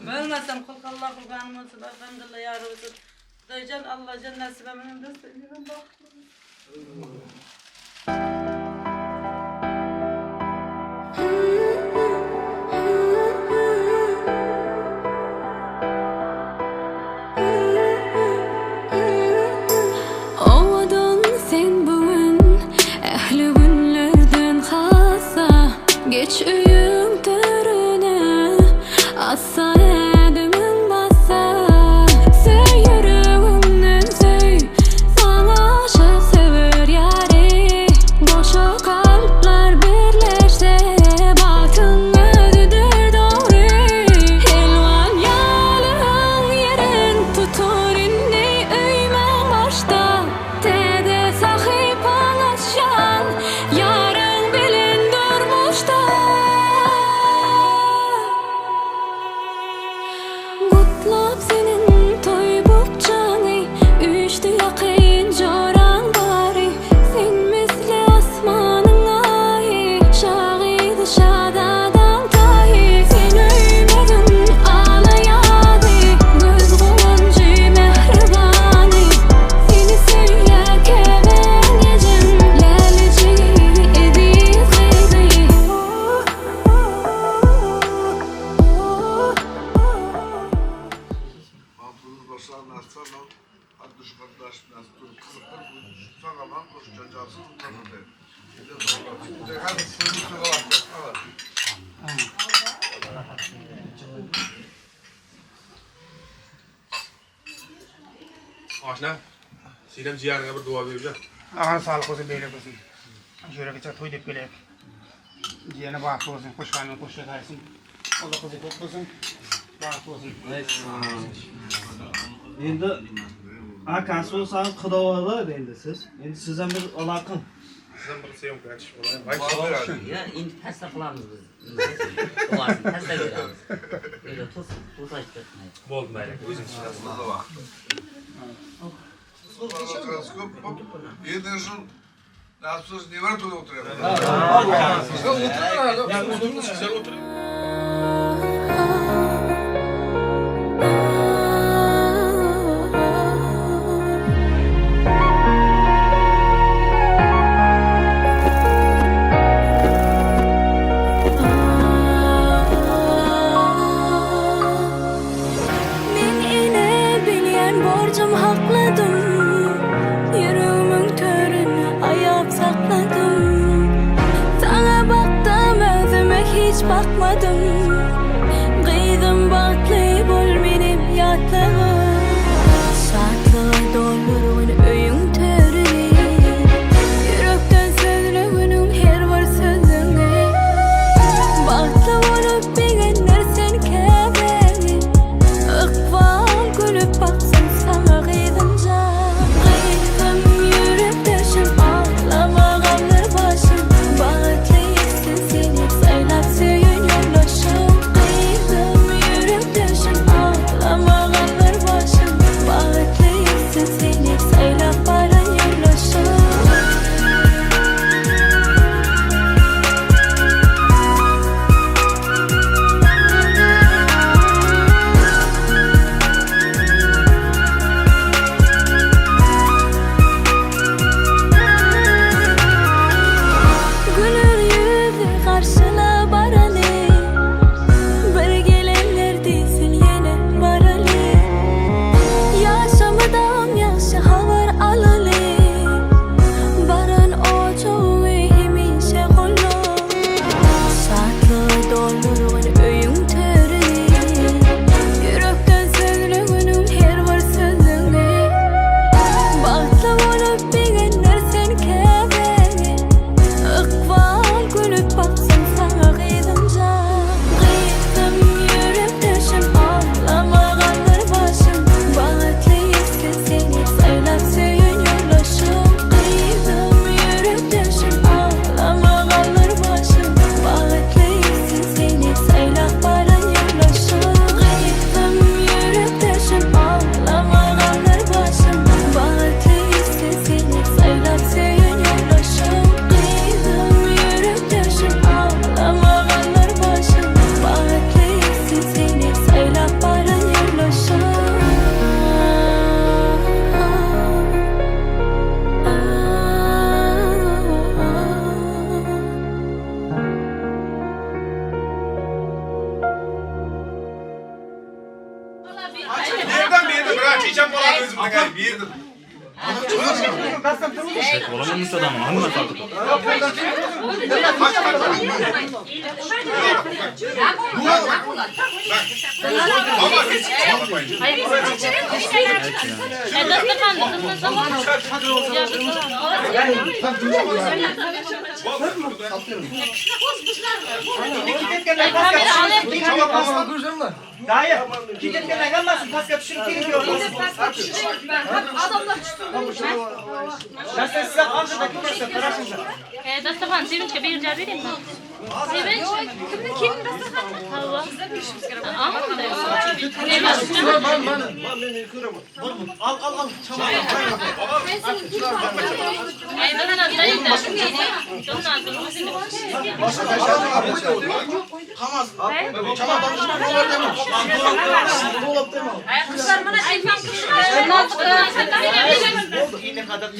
Ölmesem kul Allah kurbanım olsun, Efendillah yar olsun. Dayıcan Allah cennesi ben benim de seviyorum bak. Ovadan sen bugün ehli günlerden hassa geç uyum törüne assa edimin bassa söy yüreğimden söy sana aşık sever yari boşa kalpler birleşse batın ödüdür doğru helvan yalın yerin tutur inni öymen başta tede sahip anlaşan yarın bilin durmuşta Kutlap senin toy bukçanı Üçtü yakayın joran bari Sen misli asmanın ahi Şahidi şadadan tahi Sen öymedin ağlayadı Göz kuluncu mehribani Seni söyleyerken gecem Lelici ediz gıydı Mantığınız başlarına açsana, hadi şu kardeş biraz dur, kızıklar, sana lan koşacaksın, utanır. Hadi sözü söyle. Aşna, Sinem ciğerine bir dua vereceğim. Ağır sağlık olsun, beylik olsun. Yürekçe toy dep gelek. Ciyene bahtı olsun, koşkanın koşu edersin. Allah kızı kot olsun, bahtı olsun. Endi akasi olsangiz xudovorlar endi siz. Endi sizdan bir alaqim. Sizden bir sevim kaç. Vay Ya endi tasla qilamiz biz. Olasın tasla beramiz. Öyle tuz aytib ketmaydi. Bo'ldi mayli, o'zing chiqasiz. Yedin şu, nasıl ne var da oturuyor? Ya o'zimiz güzel oturib. Men ene bilyen borcum hakladım Yüreğimin törünü ayap sakladım Sana baktım özüme hiç bakmadım çiçek falan özümde gel birdim. Olamaymış adamım. Hangi sardı? Dayı, gidetken gelmesin, paska düşürüp gelin diyor. Adamlar çıktı. Ben size aldığımdaki paska, karışınca. Dasturxon sevinchga bir jar beraymi? Sevinch kimning dasturxoni? Hava. Al, çabuk. Yine kadar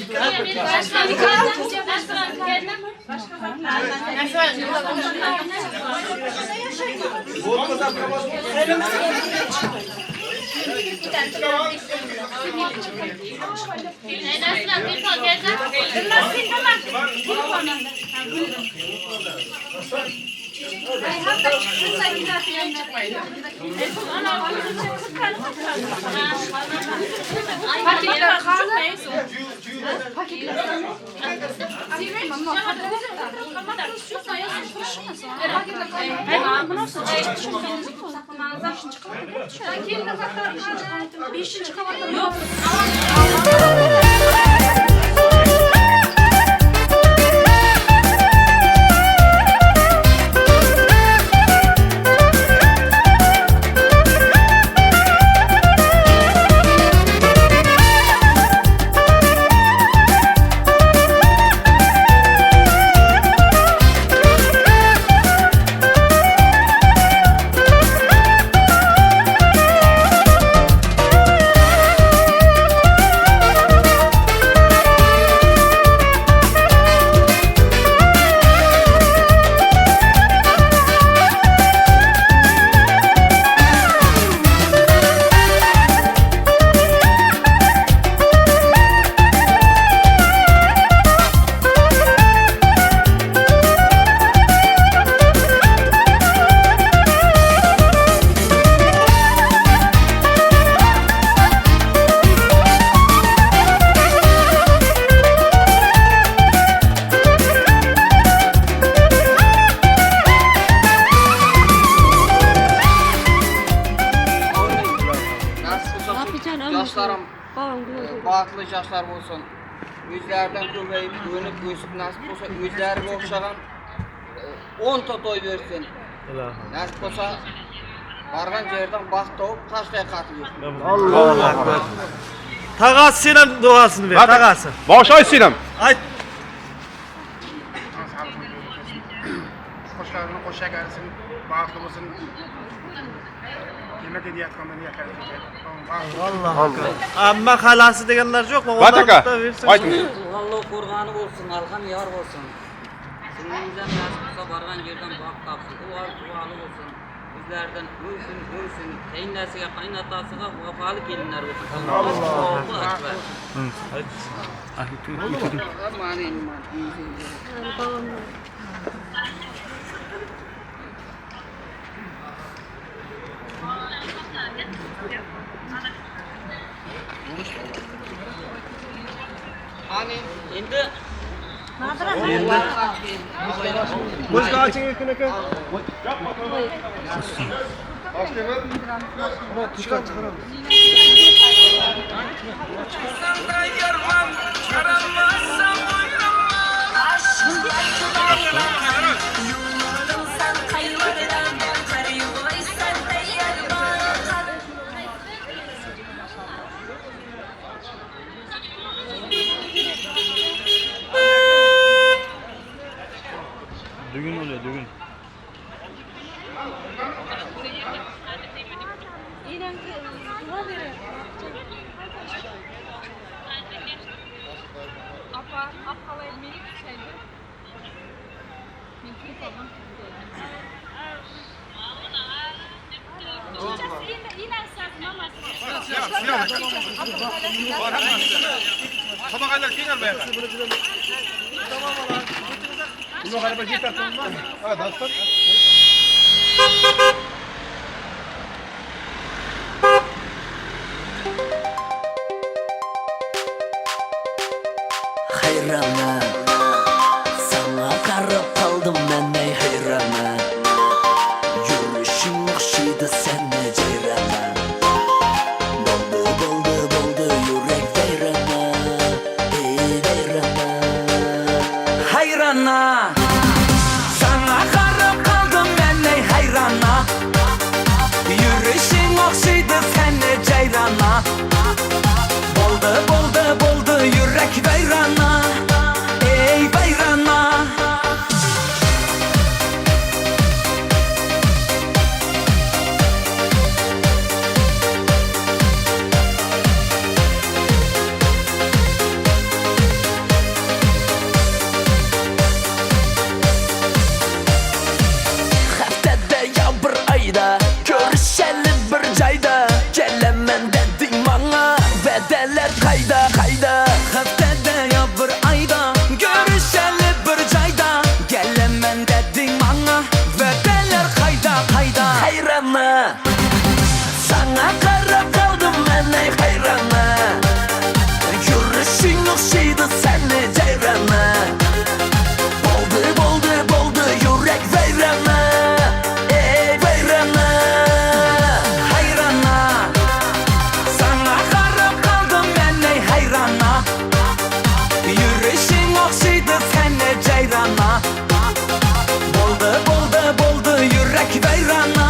Yaşlarım, bağıtlı yaşlar olsun. Yüzlerden kuvveyip, dönüp göğsüp nasip olsa, yüzlerine okşagan 10 toy versin. Nasip olsa, bargan yerden bak doğup taştay katılıyor. Allahu Ekber. Tağası senin duasını ver, tağası. Başay Sinem. Ay. Hoş geldin, hoş gelsin. Bağlı olsun. Yemek ediyatkan beni yakar. Allah Ekber. Amma halası degenler yok mu? Bataka. Aytın. Allah kurganı olsun, alkan yar olsun. Sizinizden nasip olsa bargan yerden bak tapsın. Dualı olsun. Bizlerden ölsün. Kayınlasıga, kaynatasıga vafalı gelinler olsun. Allahu Ekber. Aman. Hani endi Boş kaçın yakın yakın. Düğün oluyor, düğün. Tabakaylar kengar be. Bunu araba yeter tamam mı? Hadi aslan. Hayrana sana qarab qaldım men ey hayrana yurishing o'xshaydi seni jayrana bo'ldi yurak vayrana ey vayrana hayrana sana qarab qaldim men ey hayrana yurishing o'xshaydi seni jayrana Boldu yürek bayrana Ey bayrana Haftada ya bir ayda Görüşeli bir cayda Gelemen dedin bana Bedeler kayda Haftada ya bir ayda Görüşeli bir cayda Gelemen dedin bana Bedeler kayda Hayrana Sana qarab qaldım men ey hayrana Yurishing o'xshaydi seni jayrana Boldu yurak vayrana Ey vayrana Hayrana Sana qarab qaldim men ey hayrana Yurishing o'xshaydi seni jayrana Boldu yurak vayrana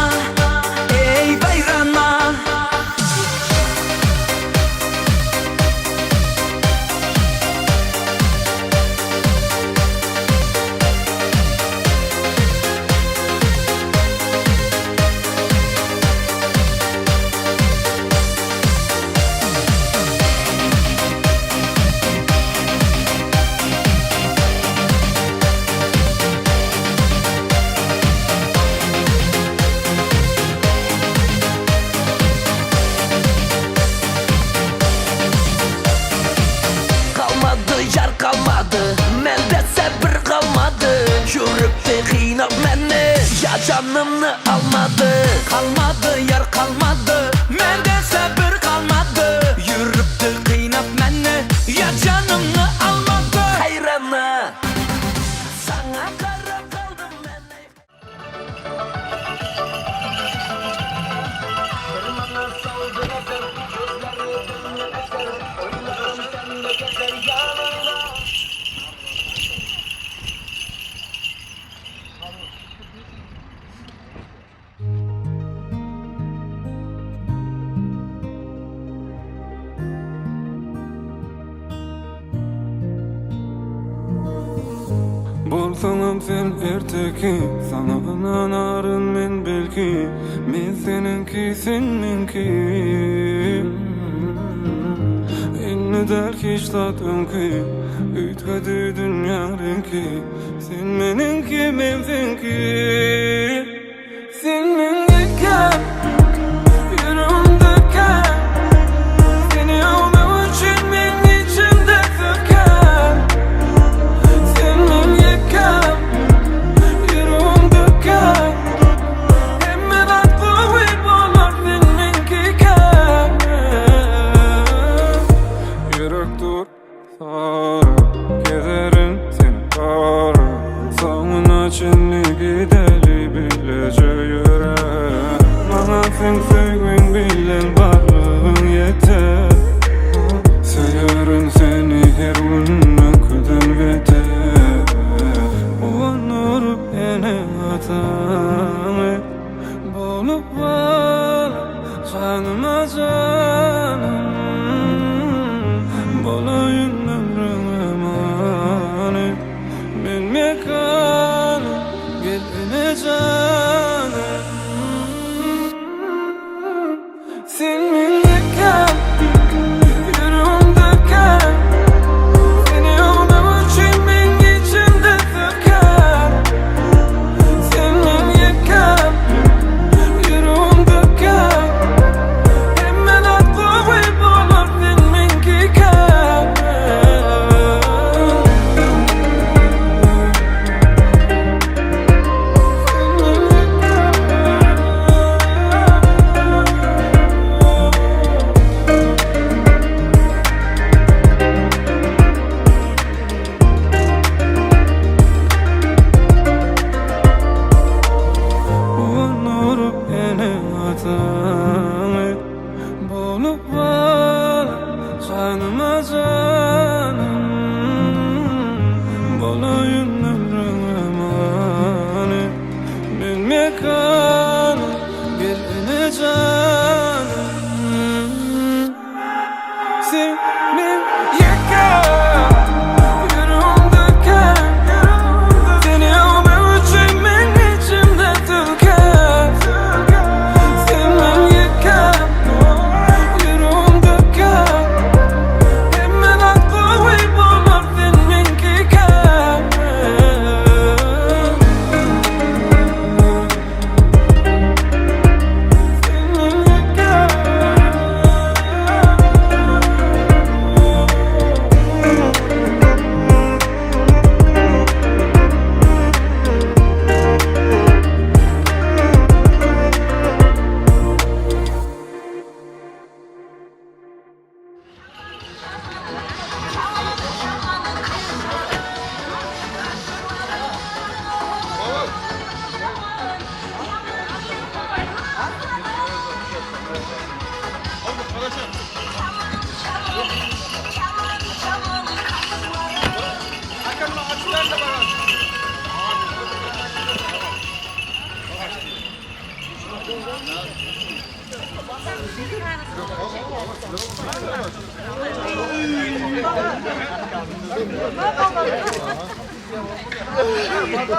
Ey vayrana Kalmadı yar kalmadı Mende sabır kalmadı Yürüp de kıynap beni Ya canımı almadı Kalmadı yar kalmadı Mende sabır kalmadı Yürüp de kıynap beni Ya canımı almadı Hayrana Sana qarab qaldım men Bolsaňam sen erteki, sana anarın men belki, men seninki, sen menki. Inni derki iştat önki, ütgedi dünya renki, sen meninki, men senki. Sen meniki, yüreğimdeki, seni almam için men içimde söker. Sen meniki, yüreğimdeki, hemen aklı uygular sen meniki. Yürek dur, sara, gezerim seni kara, sonuna çenli deli bilece yürek. Bana sen sevgin bilen varlığın yeter. Severim seni her günün kudun beter. Unurup yine hatanı bulup bana canıma canım. Bolayın ömrüm emanet. Men mekanım gelene canım. Sen meniki, yüreğimdeki, seni almam için men içimde söker. Sen meniki,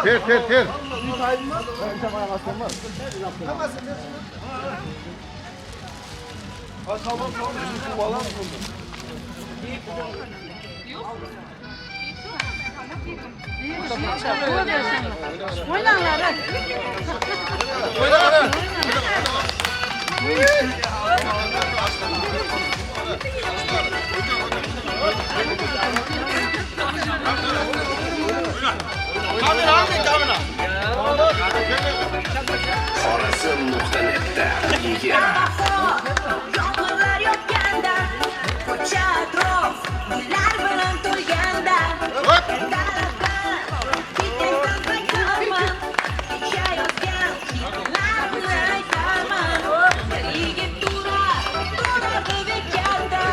Ter. Yollar yokkanda, ko'cha atrof gullar bilan to'lganda, daraxtlar ketingdan qaytarman, kechayotgan yillar bilan aytarman. Bir yigit turardi bekatda,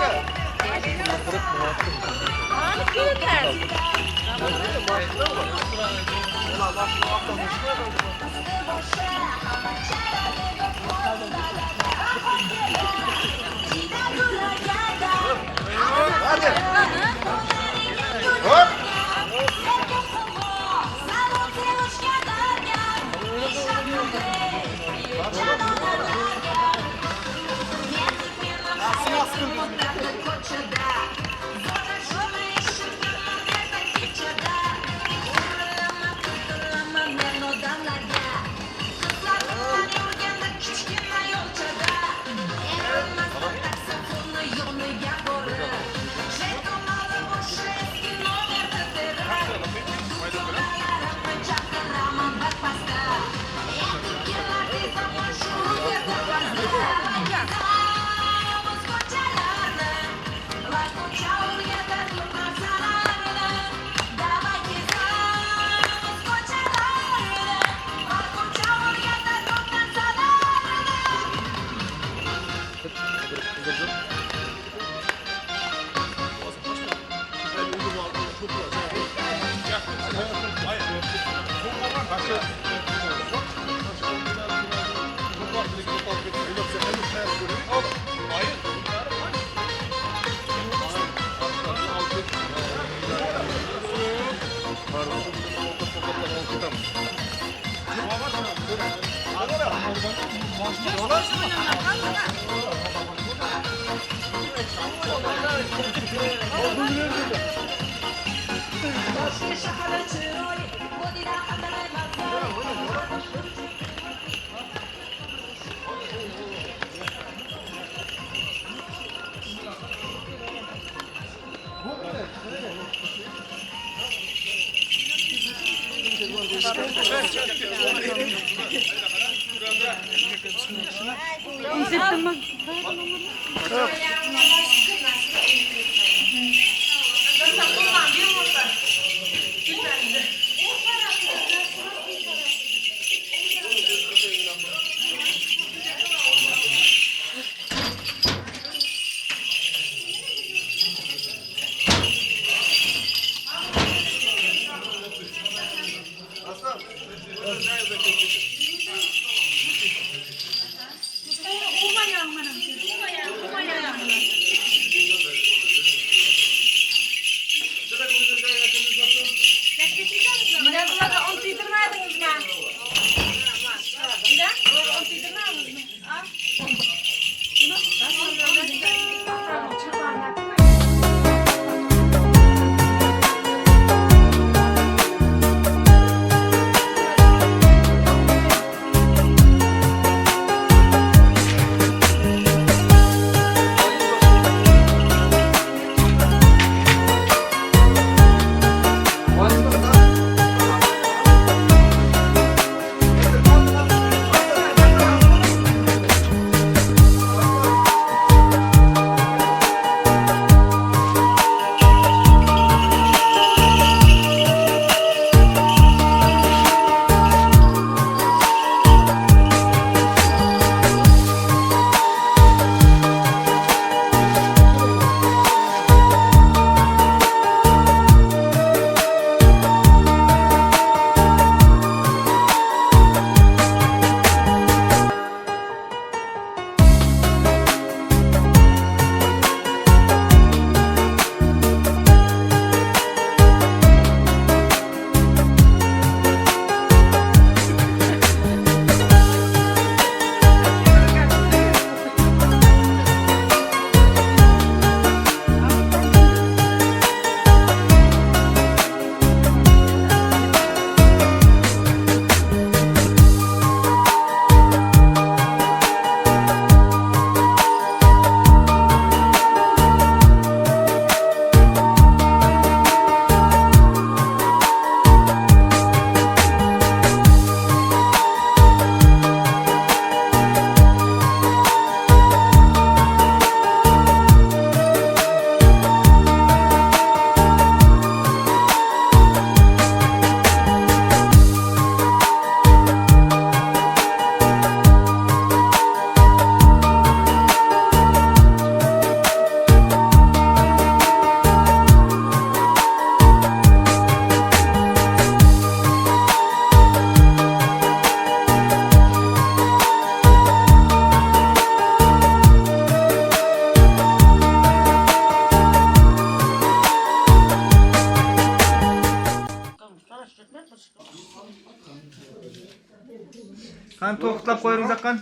Kan to'xtab qo'yingiz akan.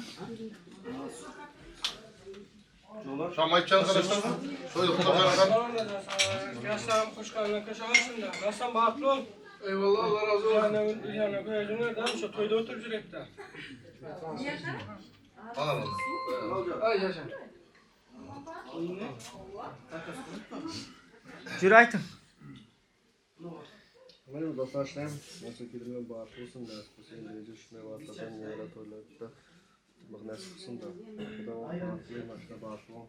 Şam aytcan arkadaşlar. Şöyle kutlamayalım. Yaşam kuşkanla kaşalasın da. Nasılsın Bahatlı ol? Eyvallah Allah razı olsun. Yani nereden şu toyda oturup yürekten. Alalım. Ay yaşa. Jür aytın. Benim dostlarım, nasıl kilime bağırıyorsun da, sen de düşünmeye varsan yere toylarda bak nasılsın da, bu da bağırıyor, başka bağırıyor.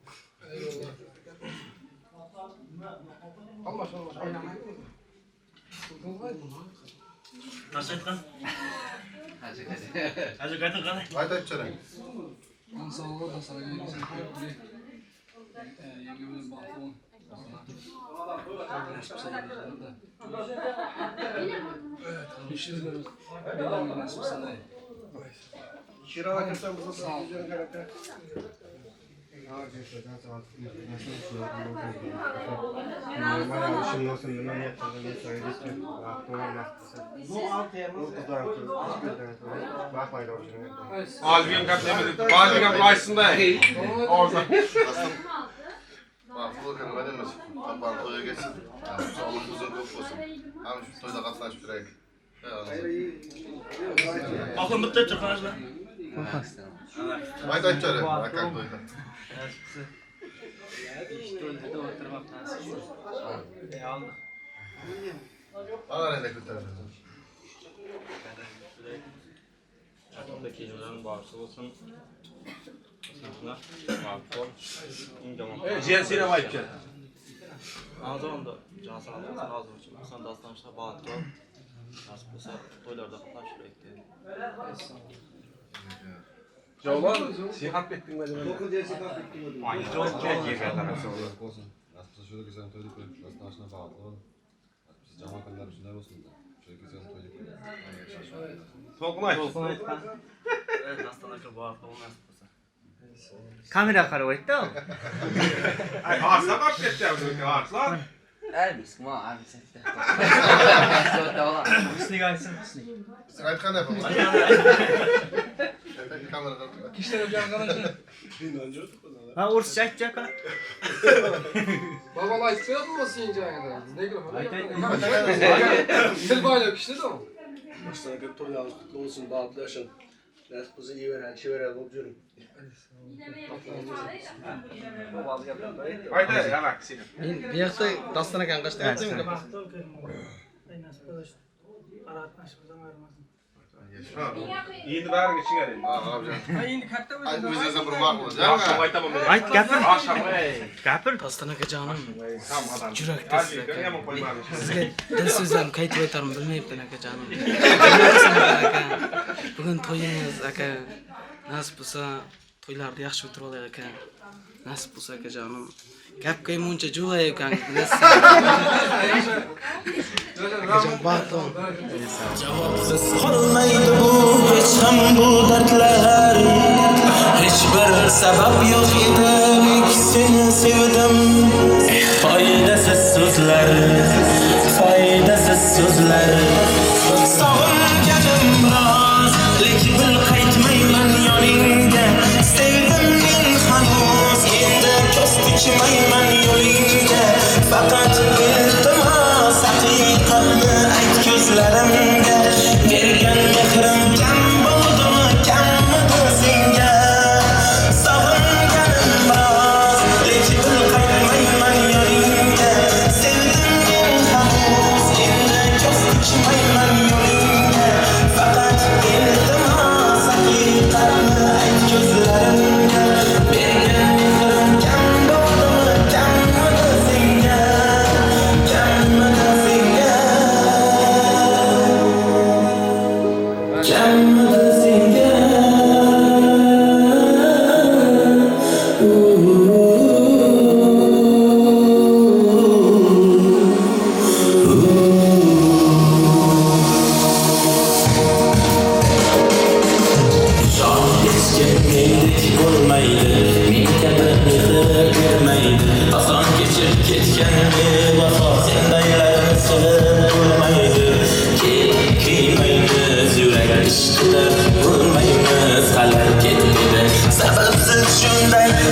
Allah Allah. Nasıl etken? Hadi kaytın kanı. Haydi içeri. Sağlığa da sana gelirsin. Yengemin bağlı. Şira hakikaten bu güzel karakter. Albion kaplemedi. Albion başında. Orada. Bak bu kadar benim misin? Taban toya geçsin. Sağlık uzun köp olsun. Hem şu toyda katlaş direkt. Akın bitti çıkmaz mı? Haydi içeri. Bakak toyda. Bana ne kurtardın? Ondaki yılların bağırsı olsun. Sınıfına bağırsı ol. Censine vay ki. Ağzı onda can sağlığı olsun, ağzı olsun. Sen de aslanmışlar bağırsı ol. Nasıl olsa toylarda katlaş sürekli. Jawlan, sihat ettin mi? Dokuz yaşa kadar bittim. Aynı çok keyif yatarası olur. Olsun. Nasıl şöyle güzel toy yapıyor. Nasıl aşına bağlı. Biz cama kadar bir şeyler olsun da. Şöyle güzel toy yapıyor. Tolkunay. Evet, hastalıkla bağırsı ol nasıl olsa. Kamera qarab aytdi. Arsa bak ketdi. Arsa. Elbis, ma elbis. Husniga aytsin, Husni. Sen aytkan yapalım. Kameradan. Kişiler hocam arkadaşlar. Ha, o'rscha aytjak. Baba like yapmasın ince kadar. Ne kadar? Aytay. Sil bayla kişi de o. Başına köp toy kutlu olsun, bağlı yaşın. Nasıl bizi iyi veren, şey veren oluyorum. Haydi yanak seni. Bir yakta dastana kan kaçtı yaptın mı? Endi bari geçin gelin. Abi. Endi katta mı? Ay bu yüzden bir bak olacak. Akşam aytamam. Ayt, gapir. Akşam. Gapir. Dastanaga jonim. Tamam adam. Jurakda Hadi yamon qo'ymadim. Sizga dil so'zlarni qaytib aytarim bilmayapman aka jonim. Bugun to'yingiz aka. Nasib bo'lsa to'ylarni yaxshi o'tirib olaylik aka. Nasib bo'lsa aka jonim. Gapga muncha jo'lay ekan. Javobsiz qolmaydi bu hech ham bu dardlar. Hech bir sabab yo'q edi, seni sevdim. Foydasiz so'zlar, foydasiz so'zlar. Sog'inganim biroz, lekin bil qaytmayman yoningga. Sevdim men hanuz, endi ko'z tikmayman yo'lingga. Faqat iltimos haqiqatni ayt ko'zlarimga. Bergan mehrim kam bo'ldimi, kammidi senga. Sog'inganim biroz, lekin bil qaytmayman yoningga. Sevdim men hanuz, endi ko'z tikmayman yo'lingga.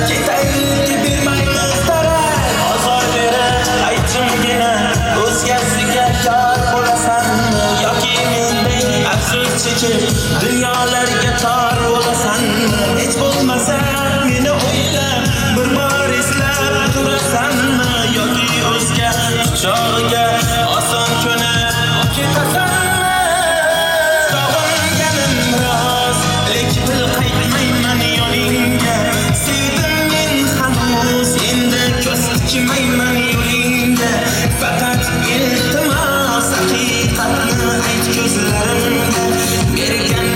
ketaylik bir mayliq tarak ozor berar aytgina o'zgasiga yor bo'lasanmi yoki mendek afsus chekib dunyolarga tor bo'lasanmi hech bo'lmasa meni o'ylab bir bor eslab turasanmi yoki o'zga quchog'iga oson ko'nib ketasanmi sog'inganim rost lekin til qaytmayman yoningga sevdim men hanuz endi ko'z tikmayman yo'lingga faqat iltimos haqiqatni ayt ko'zlarimga bergan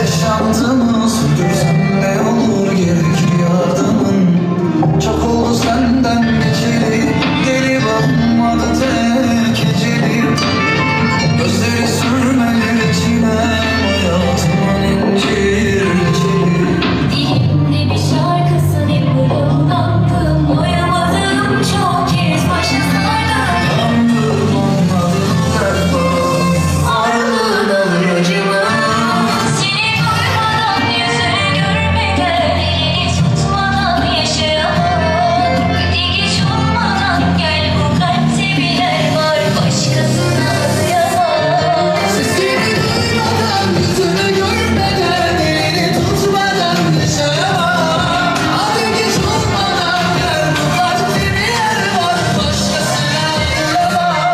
yaşantımı sürdürsem ne olur gerek yardımın. Çok oldu senden geçeli, geri bakmadı tek eceli. Gözleri sürmeleri çilem, hayatımın incir reçeli. Dilimde bir şarkısın hep mırıldandım. Uyamadım çok kez başa sardım. Yandım anladım galiba, ayrılığın alır acımı. Seni duymadan yüzünü görmeden elini tutmadan yaşayamam. Öteki olmadan gel bu kalpte biler var başkasına kıyamam. Sesini duymadan, yüzünü görmeden, elini tutmadan yaşayamam. Hadi geç olmadan gel, bu kalpte bir yer var, başkasına ayıramam.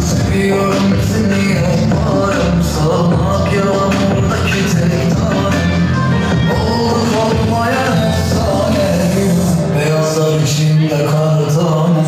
Seviyorum seni yaparım, salmak yağmurdaki tek tanem. Olduk olmayan efsane, beyazlar içinde kar tanem.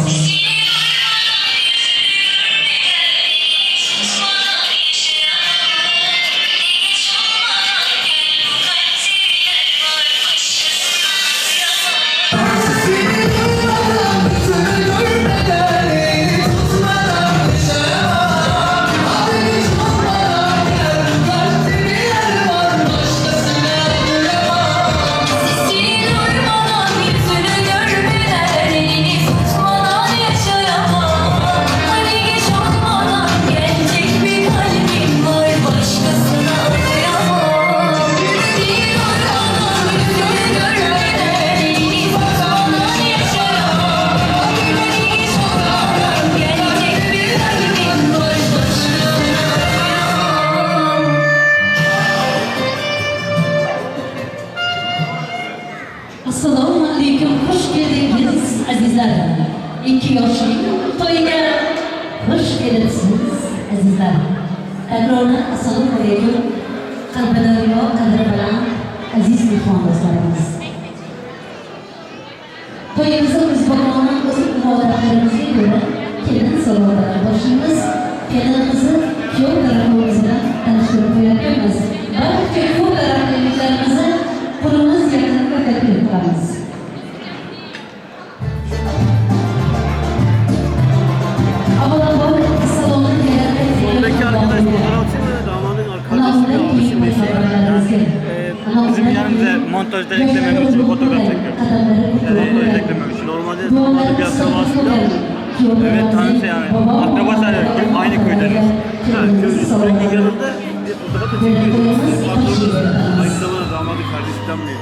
Sesini duymadan, yüzünü görmeden, elini tutmadan yaşayamam. Hadi geç olmadan gel, bu kalpte bir yer var, başkasına ayıramam. Sesini duymadan yüzünü görmeden elini tutmadan yaşayamam. Hadi geç olmadan gelecek bir kalbim var başkasına kıyamam. Sesini duymadan yüzünü görmeden elini tutmadan yaşayamam. Hadi geç olmadan gelecek bir kalbim var başkasına kıyamam. Assalomu alaykum, xush keldingiz azizlarim. 2 yoshlik to'yiga xush kelibsiz azizlarim. Takrordan assalomu alaykum, qalbidoryo, qadri baland aziz mehmondo'stlarimiz. To'yimizni o'zbekona o'z ibodatlarimizga ko'ra kelin salomlari boshlaymiz. Kelinimizni kuyov tarafimiz bilan tanishtirib qo'yamiz. Barcha kuyov taraflarimizni qulimiz yaqinga taklif qilamiz. Avvalambor salomni Soldaki arkadaş fotoğrafçı mı? Damadın arkadaşı mı? Bizim yanımıza montajda eklememek için fotoğraf çekiyor. Yani montajda eklememek için. Normalde damadı bir akrabası da evet tanısı yani. Akrabası aynı köydeniz. Yani sürekli yanında bir fotoğraf da çekiyoruz. Aynı zamanda damadı kardeşten mi?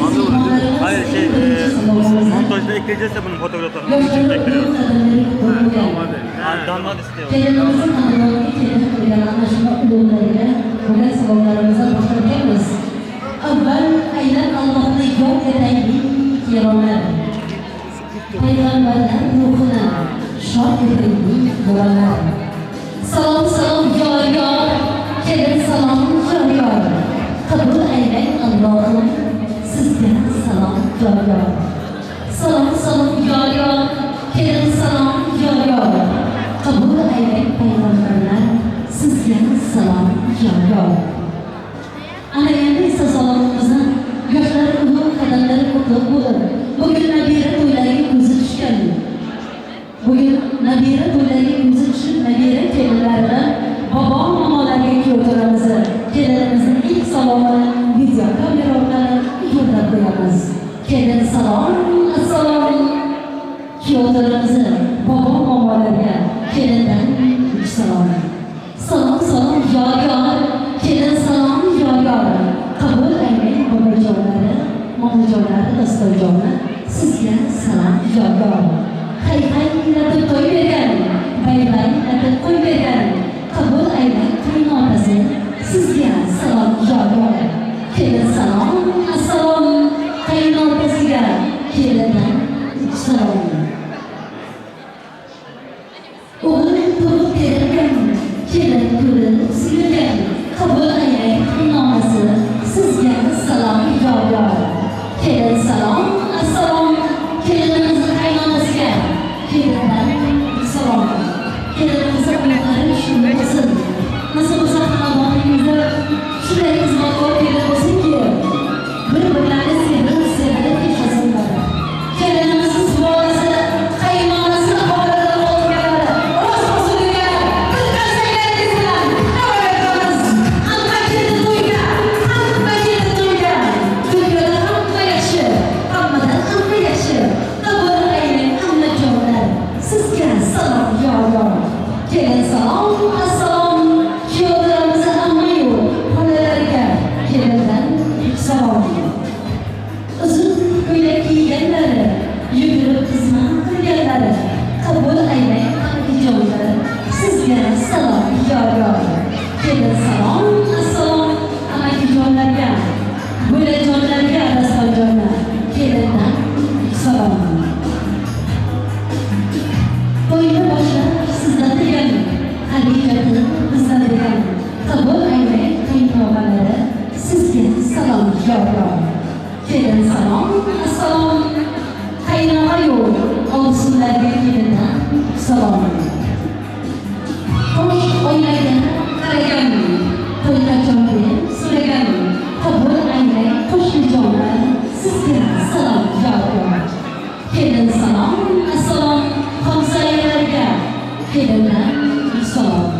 Anlamadım. Hayır montajda ekleyeceğiz de bunun fotoğraflarını. Onun için ekliyoruz. Damadı. Yani damat istiyor. Kelinimizin hanımlarına kelin qilgan ana shuna ulug'larga bo'lgan salomlarimizni boshlaymiz. Avval aynan Allohni yod etaylik kerolar. Payg'ambarlar ruhini shod etaylik bolalar. Salom salom yor yor, kelin salom yor yor. Qabul aylang Allohim, sizga salom yor yor. Salom salom yor yor, kelin salom yor yor. Qabul aylang payg'ambarlar, sizga salom yor yor. Ana endi esa salomimizni yoshlari ulug', qadamlari qutlug' bo'lib, bugun nabira to'ylariga ko'zi tushgan. Bugun nabira to'ylariga ko'zi tushib, nabira kelinlaridan bobo momolarga ko'rtiramiz. Kelinimizning ilk salomini video kamera orqali yo'llab qo'yamiz. Kelin salom, assalom. Kuyovlarimiz bobo momolarga kelindan salom. Salom salom yor yor, kelin salom yor yor. Qabul aylang bobojonlari, momojonlari, dasturjonni, sizga salom yor yor. Hay hay latib to'y bergan, bay bay latib qo'y bergan. Qabul aylang qaynotasi, sizga salom yor yor. Kelin salom, assalom. salom. O'g'il tug'ib berilgan, kelin to'lib suyulgan, qabul aylang nomasi sizga salom yor. Kelin salom, assalom, kelinimizni qaynonasiga, kelindan salom. Kelinimizni unutlari shunday bo'lsin. Nasıl olsa Allah'ımızda şuraya hizmet ortaya olsun ki bir-birlerini sevip yaşasınlar. Kelinimizin sualası, kayınmanası havalardan olmayanları, orası olsun dünya, kızlar sevgilerimizden, öğretmeniz, hamma keldi duyga, dünyada hamma yaşı, hammadan hamma yaşı, kabul aylang hamma jonlar, sizga salom yor. Kelin salom, assalom. Kuyovlarimizni hammayu xonalarga kelindan salom. Uzun ko'ylak kiyganlari, yugurib xizmat qilganlari, qabul aylang andijonlari, sizga salom yor. Kelin salom, assalom amakijonlarga, bo'lajonlarga, raskoljonlar, kelindan salom. To'yni boshlab sizdan degan Haqiqatni bizdan degan qabul aylang qaynog'alari sizga salom yor. Kelin salom, assalom, qaynog'a yo'q, ovsinlarga kelindan salom. Qo'sh o'ynagan, qaragan, to'yga jon berib so'ragan, qabul aylang qo'shnijonlar sizga salom yor. Kelin salom, assalom, hamsoyalarga kelindan salom.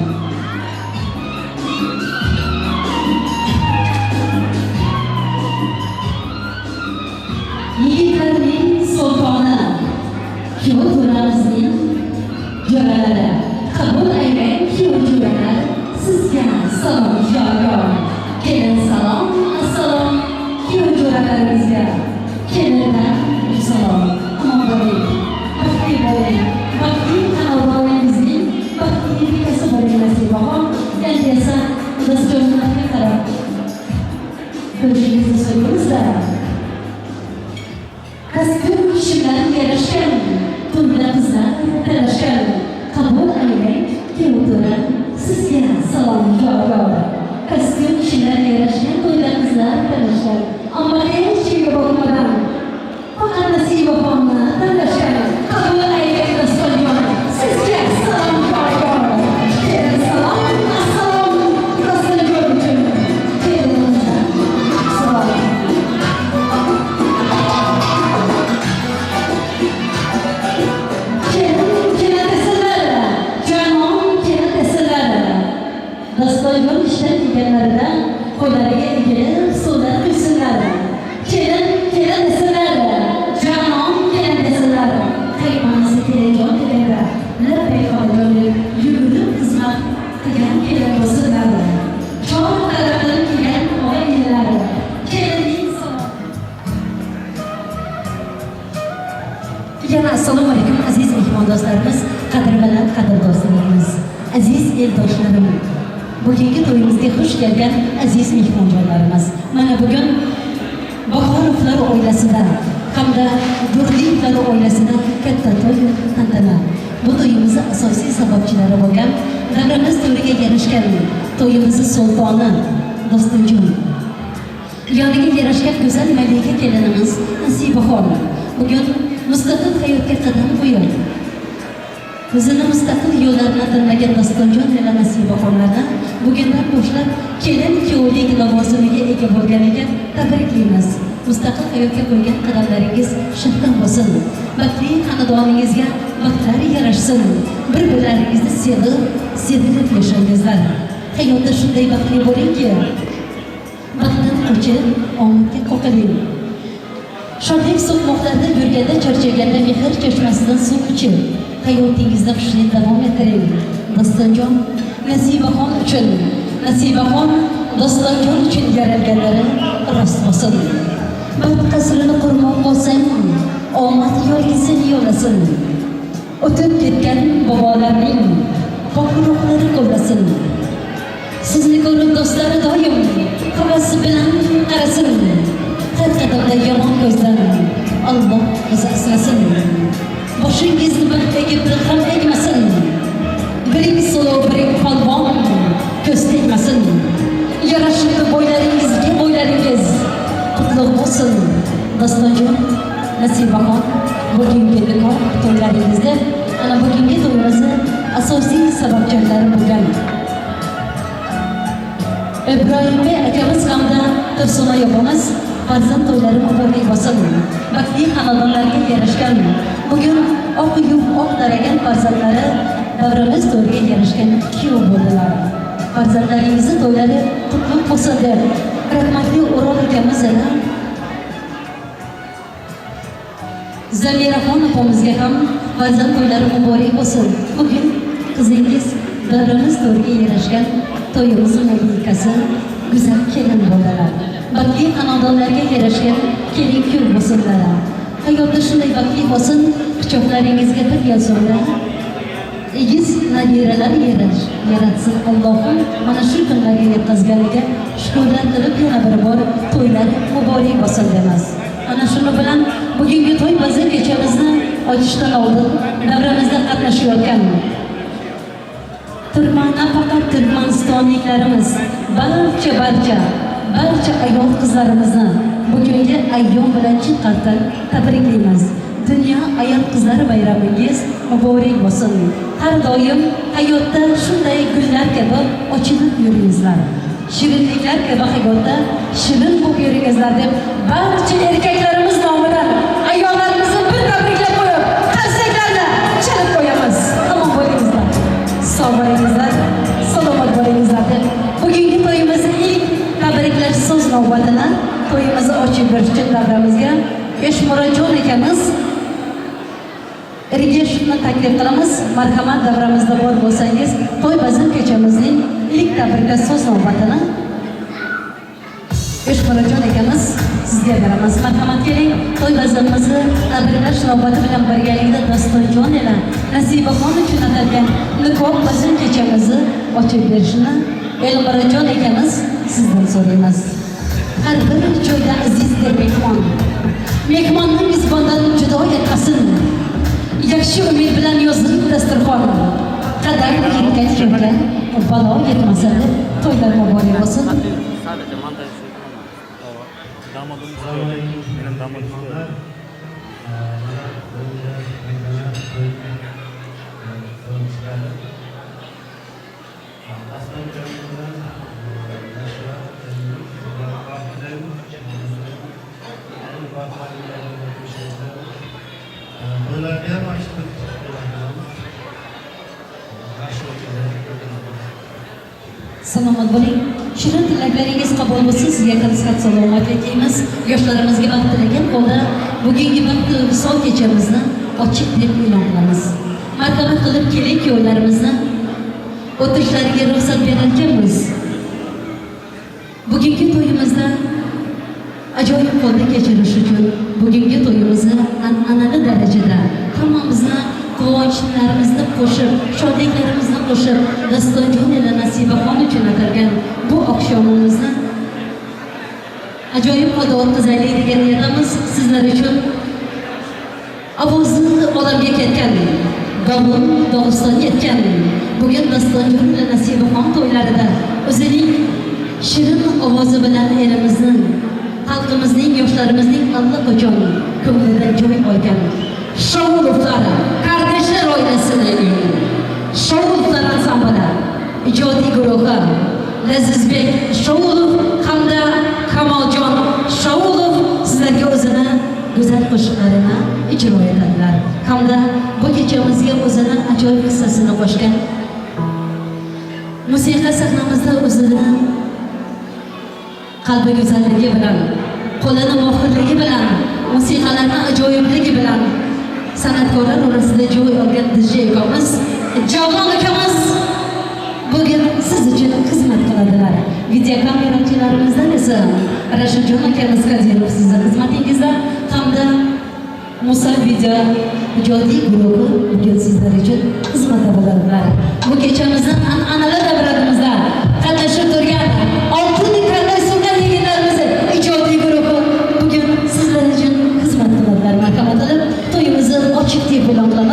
Yigitlarning sultoni, kuyov to'ramizning jo'ralari, qabul aylang kuyov jo'ralar, sizga salom yor. Kelin salom, assalom, kuyov jo'ralarimizga, kelindan salom. Omon bo'ling, baxtli bo'ling, baxtli xonadoningizning baxtli bekasi bo'ling nasibaxon. Endi esa biz jonlarga qarab ko'rishingizni so'raymiz-da. Kasbim kishilar yarashgan, tunda qizlar talashgan, qabul aylang kuyovlar sizga salom yor. Kasbim kishilar yarashgan, tunda qizlar talashgan, ammo hech kimga boqmadan faqat nasibaxonni talashgan, qabul aylang raskoljon sizga salom yor. Kelin salom, assalom, raskoljon uchun kelinimizdan salom. Kelin desalar, jonon kelin desalar, raskoljon ishdan kelganlarida qo'llariga egilib suvdan quysinlar. Kelin desalar, jonon kelin desalar, qaynonasi kelinjon deganlar, labbay xonadon deb yugurib xizmat qilgan kelin bo'lsinlar. Chor tarafdan kelgan oilalar, kelinning salom. Yana assalomu alaykum aziz mehmondo'stlarimiz, qadrbaland qadrdo'stlarimiz, aziz eldoshlarim, bugungi to'yimizga xush kelgan aziz mehmonjonlarimiz. Mana bugun Bahorovlar oilasida hamda Durdiyevlar oilasida katta to'y tantana. Bu to'yimizning asosiy sababchilari bo'lgan davrimiz to'riga yarashgan to'yimizning sultoni Dostonjon, yoniga yarashgan go'zal malika kelinimiz Nasibaxon bugun mustaqil hayotga qadam qo'yib, o'zini mustaqil yo'llarni tanlagan Dostonjon va Nasibaxonlarni bugundan boshlab kelin kuyovlik lavozimiga ega bo'lganiga tabriklaymiz. Mustaqil hayotga qo'ygan qadamlaringiz shaffaf bo'lsin. Baxtli xonadoningizga baxtlar yarashsin. Bir-birlaringizni sevib yashangizlar. Hayotda shunday baxtli bo'lingki, baxtdan qochib, omadga qoqiling. Shodlik so'qmoqlarda yurganda, charchaganda mehr chashmasidan suv ichib, hayotingizda xushlik davom ettiring. Dostonjon Nasibaxon uchun, Nasibaxon Dostonjon uchun yaralganlari rost bo'lsin. Baxt qasrini qurmoq bo'lsang, omad yo'lga seni yo'lasin. O'tib ketgan bobolarning pok ruhlari qo'llasin. Sizni ko'rib do'stlari doim havasi bilan qarasin. Har qadamda yomon ko'zdan Alloh o'zi asrasin. boshingizni bir egib bir ham egmasin. Biring solo, biring polvon, ko'z tegmasin. Yarashibdi bo'ylaringizga bo'ylaringiz. Qutlug' bo'lsin. Dostonjon, Nasibaxon, bugungi nikoh to'ylaringizda ana bugungi to'yimizni asosiy sababchilari bo'lgan Ibrohimbek akamiz hamda Tursunoy opamiz farzand to'ylari muborak bo'lsin. Baxtli xonadonlarga yarashgan bugun oq yub oq daragan farzandlari davramiz to'yiga yarashgan kuyov bo'ldilar. Farzandlaringizni to'ylari qutlug' bo'lsin deb rahmatli O'rol akamiz yana Zamiraxon opamizga ham farzand to'ylari muborak bo'lsin. Bugun qizingiz davramiz to'yiga yarashgan to'yimiz malikasi go'zal kelin bo'ldilar. Baxtli xonadonlarga yarashgan kelin-kuyov bo'lsinlar. Hayotda shunday baxtli bo'lsin, quchoqlaringizga bir yil so'ngra egiz nabiralar yaratsin Allohim. Mana shu kunlarga yetkazganiga shukrlar qilib yana bir bor to'ylar muborak bo'lsin deymiz. Ana shuni bilan bugungi to'y bazir kechamizni ochishdan oldin davramizda qatnashayotgan faqat Turkmanistonliklarimiz barcha ayol qizlarimizni bugungi ayyom bilan chin qalbdan tabriklaymiz. Dunyo ayol qizlari bayramingiz muborak bo'lsin. Har doim hayotda shunday gullar kabi ochilib yuringizlar. Shirinliklar kabi hayotda shirin bo'lib yuringizlar deb barcha erkaklarimiz nomidan ayollarimizni bir tabriklab qo'yib, qarsaklarni chalib qo'yamiz. Tamom bo'lingizlar. Sog' bo'lingizlar, salomat bo'lingizlar deb bugungi to'yimizni ilk tabriklash so'z navbatini to'yimizni ochib berish uchun davramizga Eshmurajon akamiz Ergashevni taklif qilamiz. Marhamat, davramizda bor bo'lsangiz, to'y bazir kechamizning ilk tabriklash so'z navbatini Eshmurajon akamiz sizga beramiz. Marhamat keling, to'y bazirimizni tabriklash navbati bilan birgalikda Dostonjon bilan Nasibaxon uchun atalgan nikoh bazir kechamizni ochib berishni Elmirajon akamiz sizdan so'raymiz. Har bir joyda aziz mehmon, mehmonni mezbondan judo etmasin. Yaxshi umid bilan yozilib dasturxon. Qadar yetgan joyga balo yetmasin deb to'ylar muborak bo'lsin. Sadece montaj damadımız benim damadım Salomat bo'ling. Shirin tilaklaringiz qabul bo'lsin. Sizga qanday salomatlik deymiz. Yoshlarimizga baxt tilagan holda bugungi baxtli kechamizni ochiq deb e'lon qilamiz. Marhamat qilib kelin-kuyovlarimizni o'tishlariga ruxsat berarkanmiz. Bugungi to'yimizda ajoyib holda kechirish uchun bugungi to'yimizni an'anaviy darajada hammamizni quvonchlarimizda qo'shib, shodliklarimizni qo'shib, Dostonjon ila Nasibaxon uchun atalgan bu oqshomimizni ajoyib holda o'tkazaylik degan niyatimiz sizlar uchun ovozni olamga ketgan, davon Dog'iston yetgan bugun Dostonjon ila Nasibaxon to'ylarida o'zining shirin ovozi bilan elimizning, xalqimizning, yoshlarimizning allaqachon ko'nglida joy olgan Shoulovlar Kardeşler oilasining Shoulovlar ansambli ijodiy guruhi Lazizbek Shoulov hamda Kamoljon Shoulov sizlarga o'zini go'zal qo'shiqlarini ijro etadilar. Hamda bu kechamizga o'zini ajoyib hissasini qo'shgan musiqa sahnamizda o'zini qalbi go'zalligi bilan, qo'lini mohirligi bilan, musiqalarni ajoyibligi bilan san'atkorlar orasida joy olgan DJ ukamiz Javon akamiz bugün siz uchun xizmat qiladilar. Videokamerachilarimizdan esa Rashidjon akamiz Kadirov sizning xizmatingizda hamda Musa video ijodiy guruhi bugün sizlar uchun xizmatda bo'ladilar. Bu kechamizning an'anaviy davratimizda qatnashib turgan oltin qanday sungan yigitlarimiz ijodiy guruhi bugün sizlar uchun xizmat qiladilar. Marhamat qilib to'yimizni ochiq deb e'lon qilamiz.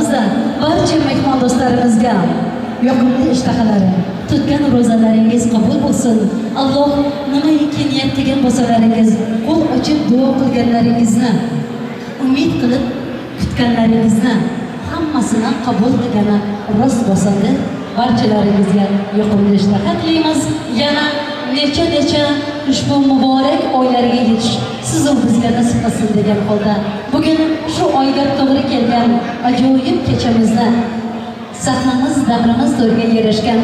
ishtahalari, tutgan ro'zalaringiz qabul bo'lsin. Alloh nimaiki niyat qilgan bo'lsalaringiz, qo'l ochib duo qilganlaringizni, umid qilib kutganlaringizni hammasini qabul qilgani rost bo'lsin deb barchalaringizga yoqimli ishtaha tilaymiz. Yana necha ushbu muborak oylarga yetish sizu bizga nasib qilsin degan holda bugun shu oyga to'g'ri kelgan ajoyib kechamizda sahnamiz, davrimiz to'yga yarashgan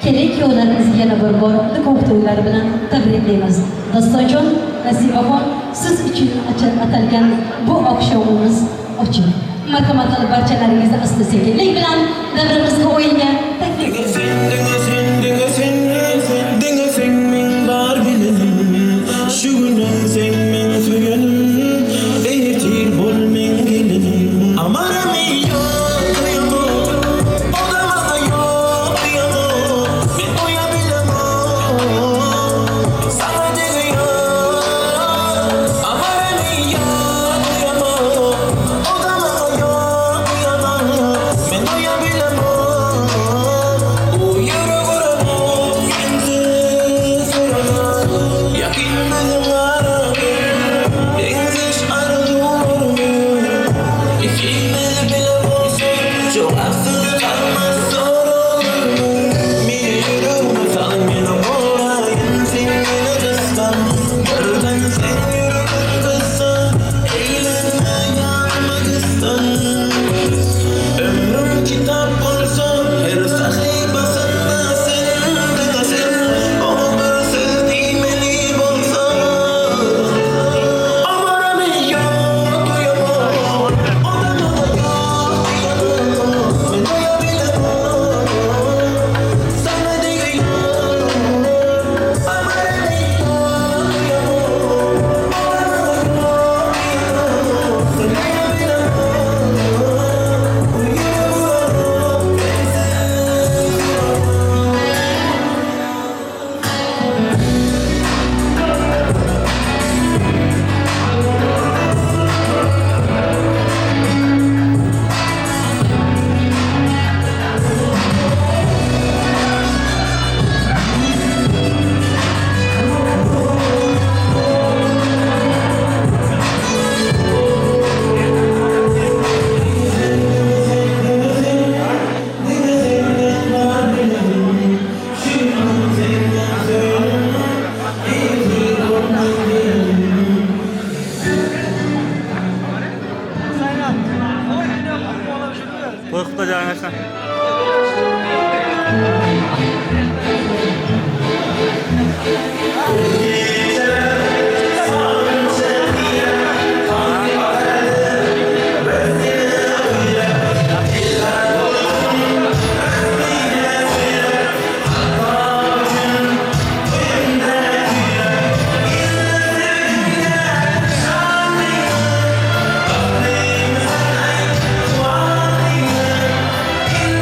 kerak yo'llarimizni yana bir bor nikoh to'ylari bilan tabriklaymiz. Dostonjon, Nasibaxon, siz uchun atalgan bu oqshomimiz ochiq. Marhamat qilib barchalaringizni asta-sekinlik bilan davrimizga o'yinga taklif To'y qutlayacağım arkadaşlar. In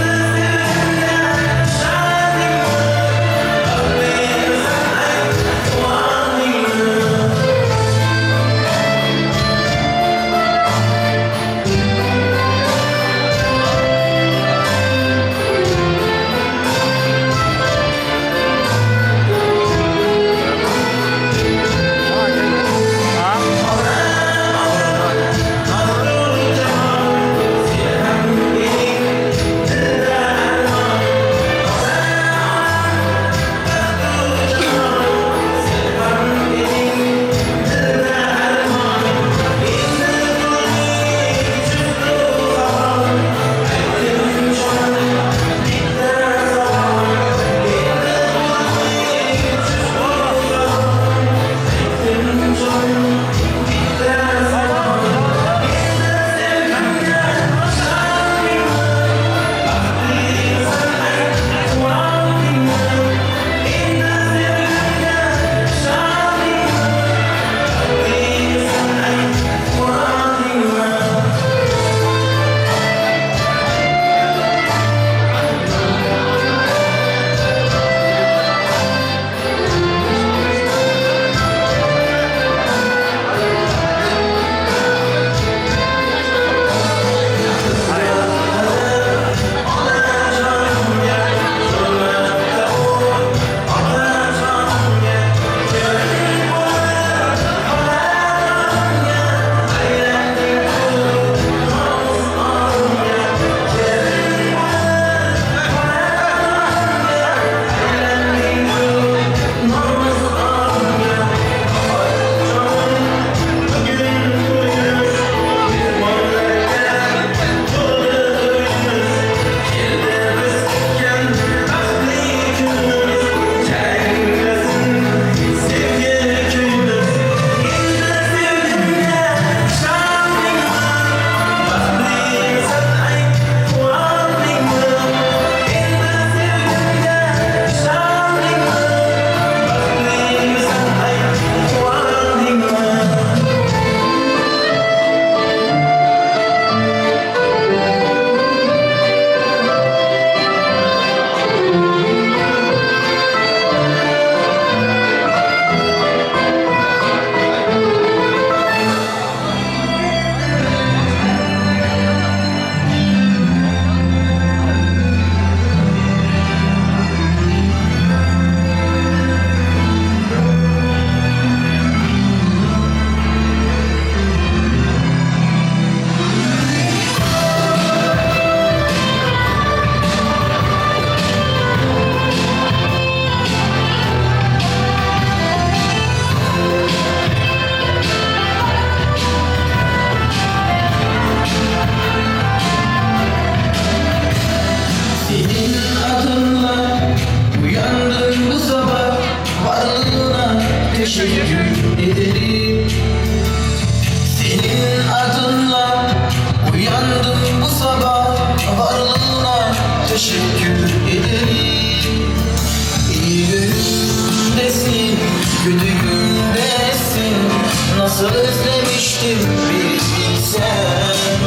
nasıl özlemiştim bir bilsen.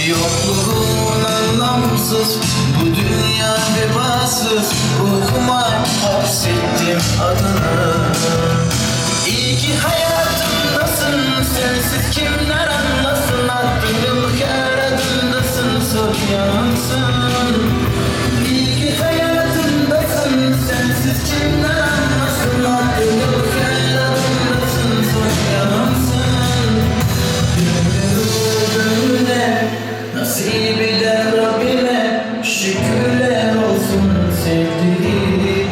Yokluğun anlamsız, bu dünya vefasız, ruhuma hapsettim adını. İyi ki hayatımdasın, sensiz kimler anlasın, aklım kâr adındasın, sor yansın. İyi ki hayatımdasın, sensiz kimler anlasın, aklım kâr adındasın, sor yansın. Gönlüne nasip eden Rabbime şükürler olsun sevdiğim.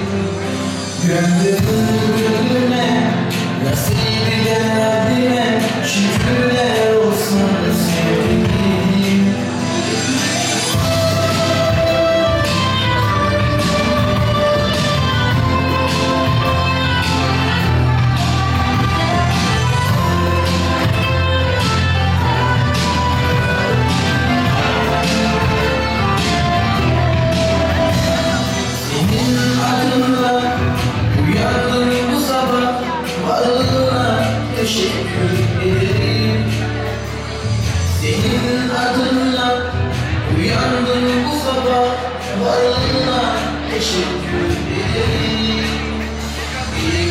Gönlüne nasip eden Rabbime şükürler olsun sevdiğim. Senin adınla uyandım bu sabah, varlığına teşekkür ederim. Senin adınla uyandım bu sabah, varlığına teşekkür ederim. Bir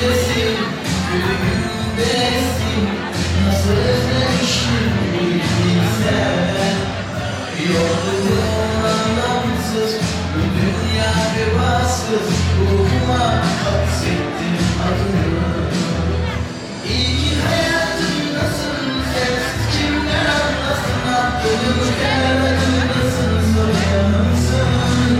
gündesin, gülümdesin, nasıl özlemişim bir bilsen. Yokluğun anlamsız, bu dünya vefasız, ruhuma hapsettim adını. İyi ki hayatımdasın, sensiz kimler anlasın, aklım kâr adındasın, sor yansın.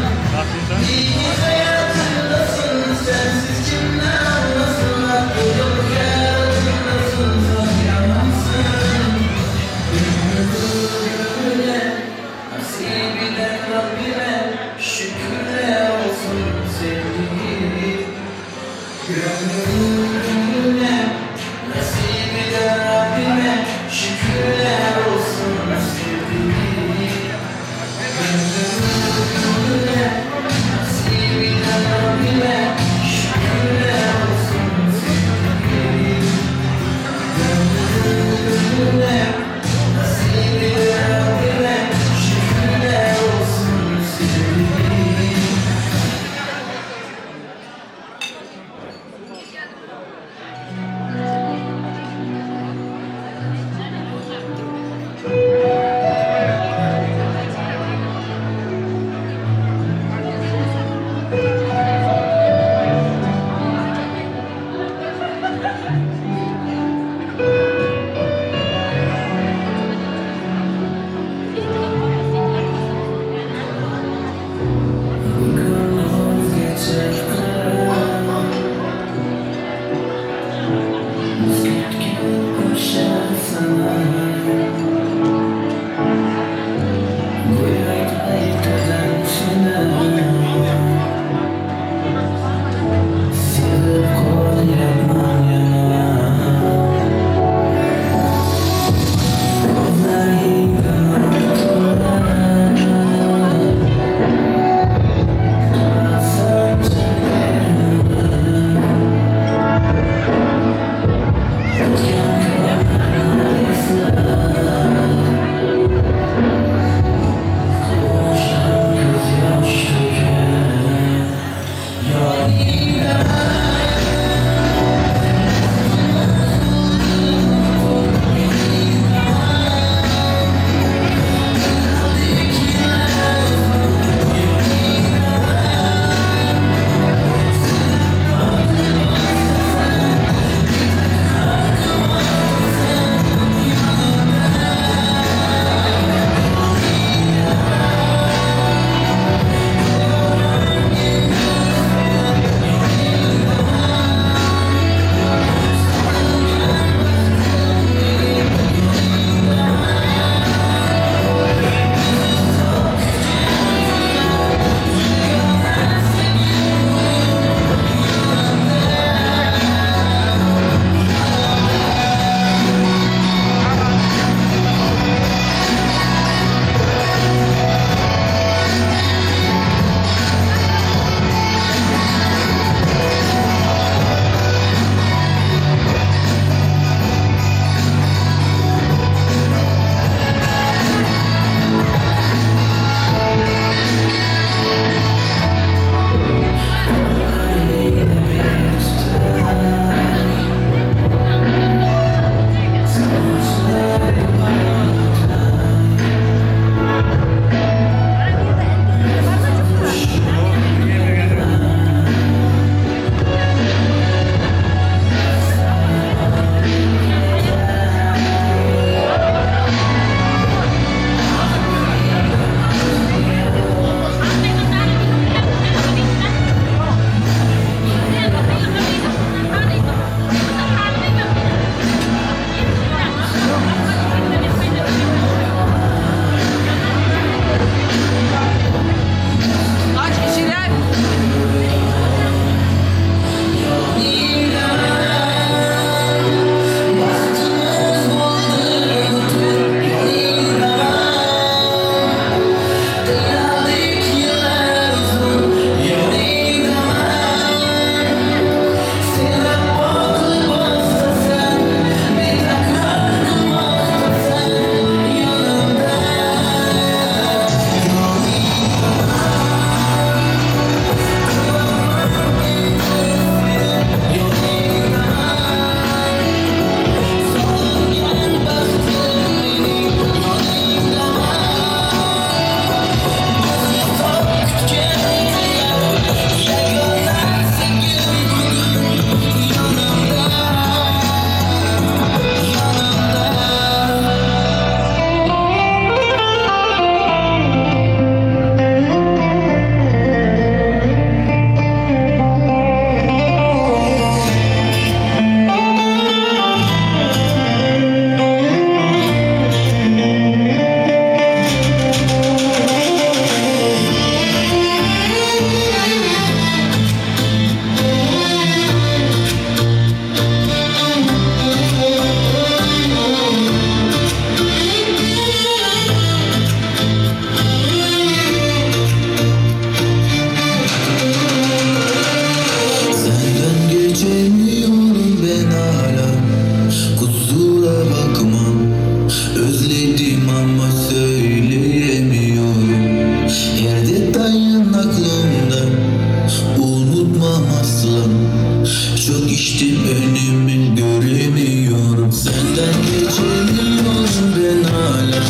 Senden geçemiyorum ben hala.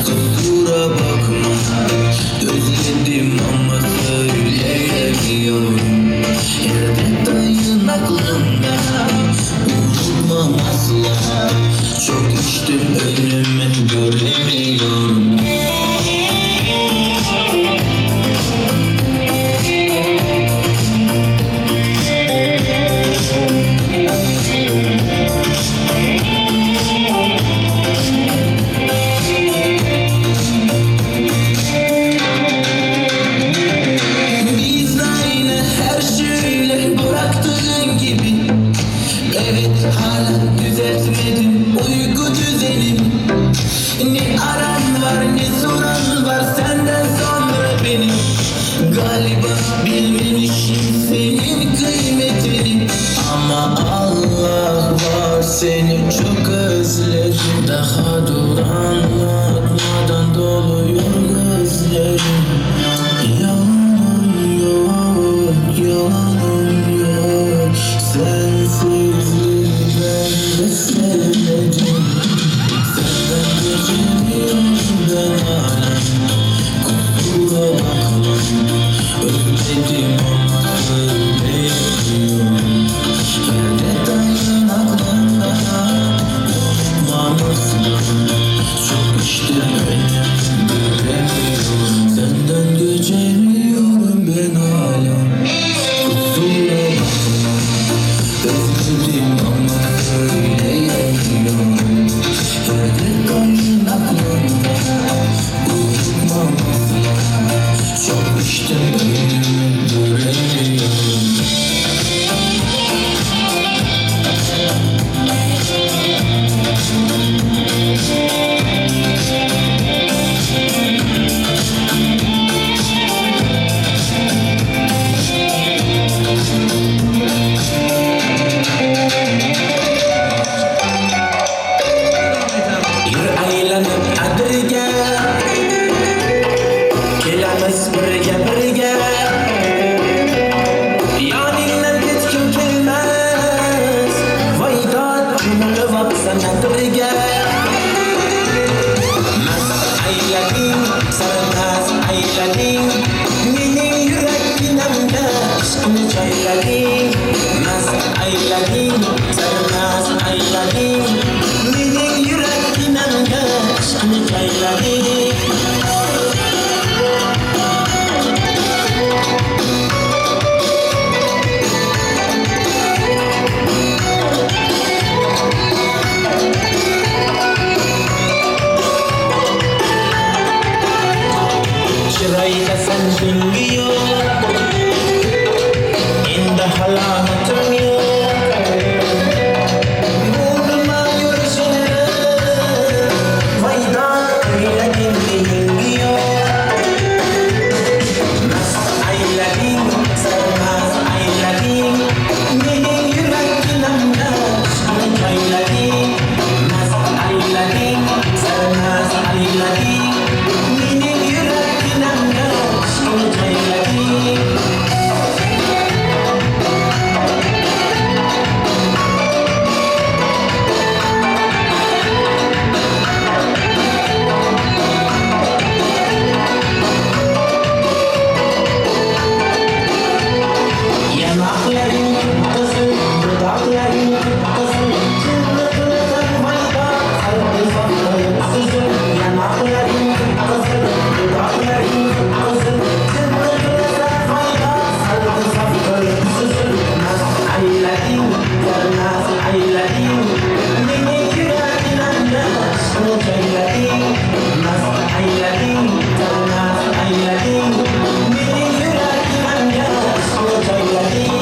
Kusura bakma, özledim ama söyleyemiyorum. Yerde dayın aklımda, unutmam asla. Çok içtim önüme göremiyorum. Biz aynı her şeyle bıraktığın gibi. Evet hala düzeltmedim uyku düzenim. Ne aran var ne soran var senden sonra benim. Galiba bilmemişim senin kıymetini. Ama Allah var seni çok özledim. Daha dur anlatmadan doluyor gözlerim. Yalanım yok, yalanım yok. Sensizliği ben de sevmedim. Senden geçemiyorum ben hala. Kusura bakma, özledim ama söyleyemiyorum. Yerde dayın aklımda, unutmam asla. Çok içtim önümü göremiyorum. Senden geçemiyorum ben hala. Kusura bakma, özledim ama söyleyemiyorum. Yerde dayın aklımda, unutmam asla. Çok içtim önümü göremiyorum. Yürü aylanıp adırga, kelamiz birga birga. Yoningdan hech kim kelmas, voydod ko'ngli vaqsan adırga. Mast aylading, sarmaz aylading, mening yurakimda ishqni joylading. Mast aylading, sarmaz aylading, mening yurakimda ishqni joylading. Chiroyda sanjing yo'q, endi halomatim yo'q. Nima yurishini, voydod o'ylaging yo'q. Mast aylading, sarmaz aylading, mening yurakimda ishqni joylading. Mast aylading, sarmaz aylading, mening yurakimda ishqni joylading. Yanaqlaring qizil, dudaqlaring qizil, chinni qilasan voydod qalbi saqlayib suzil. Yanaqlaring qizil, dudaqlaring qizil, chinni qilasan voydod qalbi saqlayib suzil. Mast aylading, yarnas aylading, mening yurakimda ishqni joylading. Mast aylading, yarnas aylading, mening yurakimda ishqni joylading.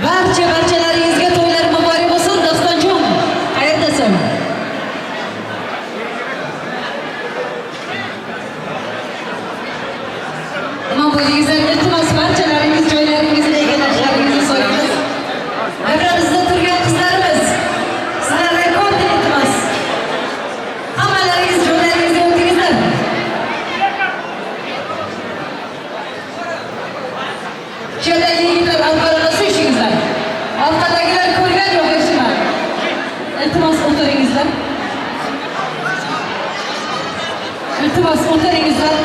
Barchalaringizga to'ylar muborak bo'lsin. Dostonjon, qayerdasan? Nima bo'ldingizlar? Iltimos barchalaringiz joylaringizni egallashlaringizni so'raymiz. Davramizda turgan qizlarimiz, sizlarga katta iltimos. Hammalaringiz joylaringizga o'tingizlar. Şöyle yigitlar avvalına su işinizler. Ortadagilar ko'rgan yo'q eshitmadi. Iltimos o'tiringizlar. Iltimos o'tiringizlar.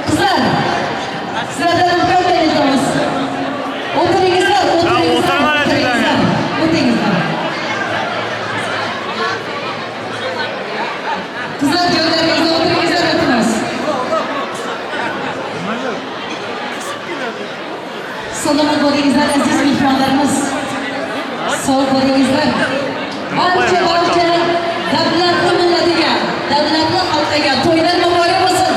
Qizlar, sizlardan katta iltimos. O'tiringizlar, o'tiringizlar. O'tiringizlar. Qizlar joylaringizga o'tiringizlar, iltimos. Salomat bo'lingizlar aziz mehmonlarimiz. Sog' bo'lingizlar. Barcha davlatni millatiga, davlatni xalqiga to'ylar muborak bo'lsin.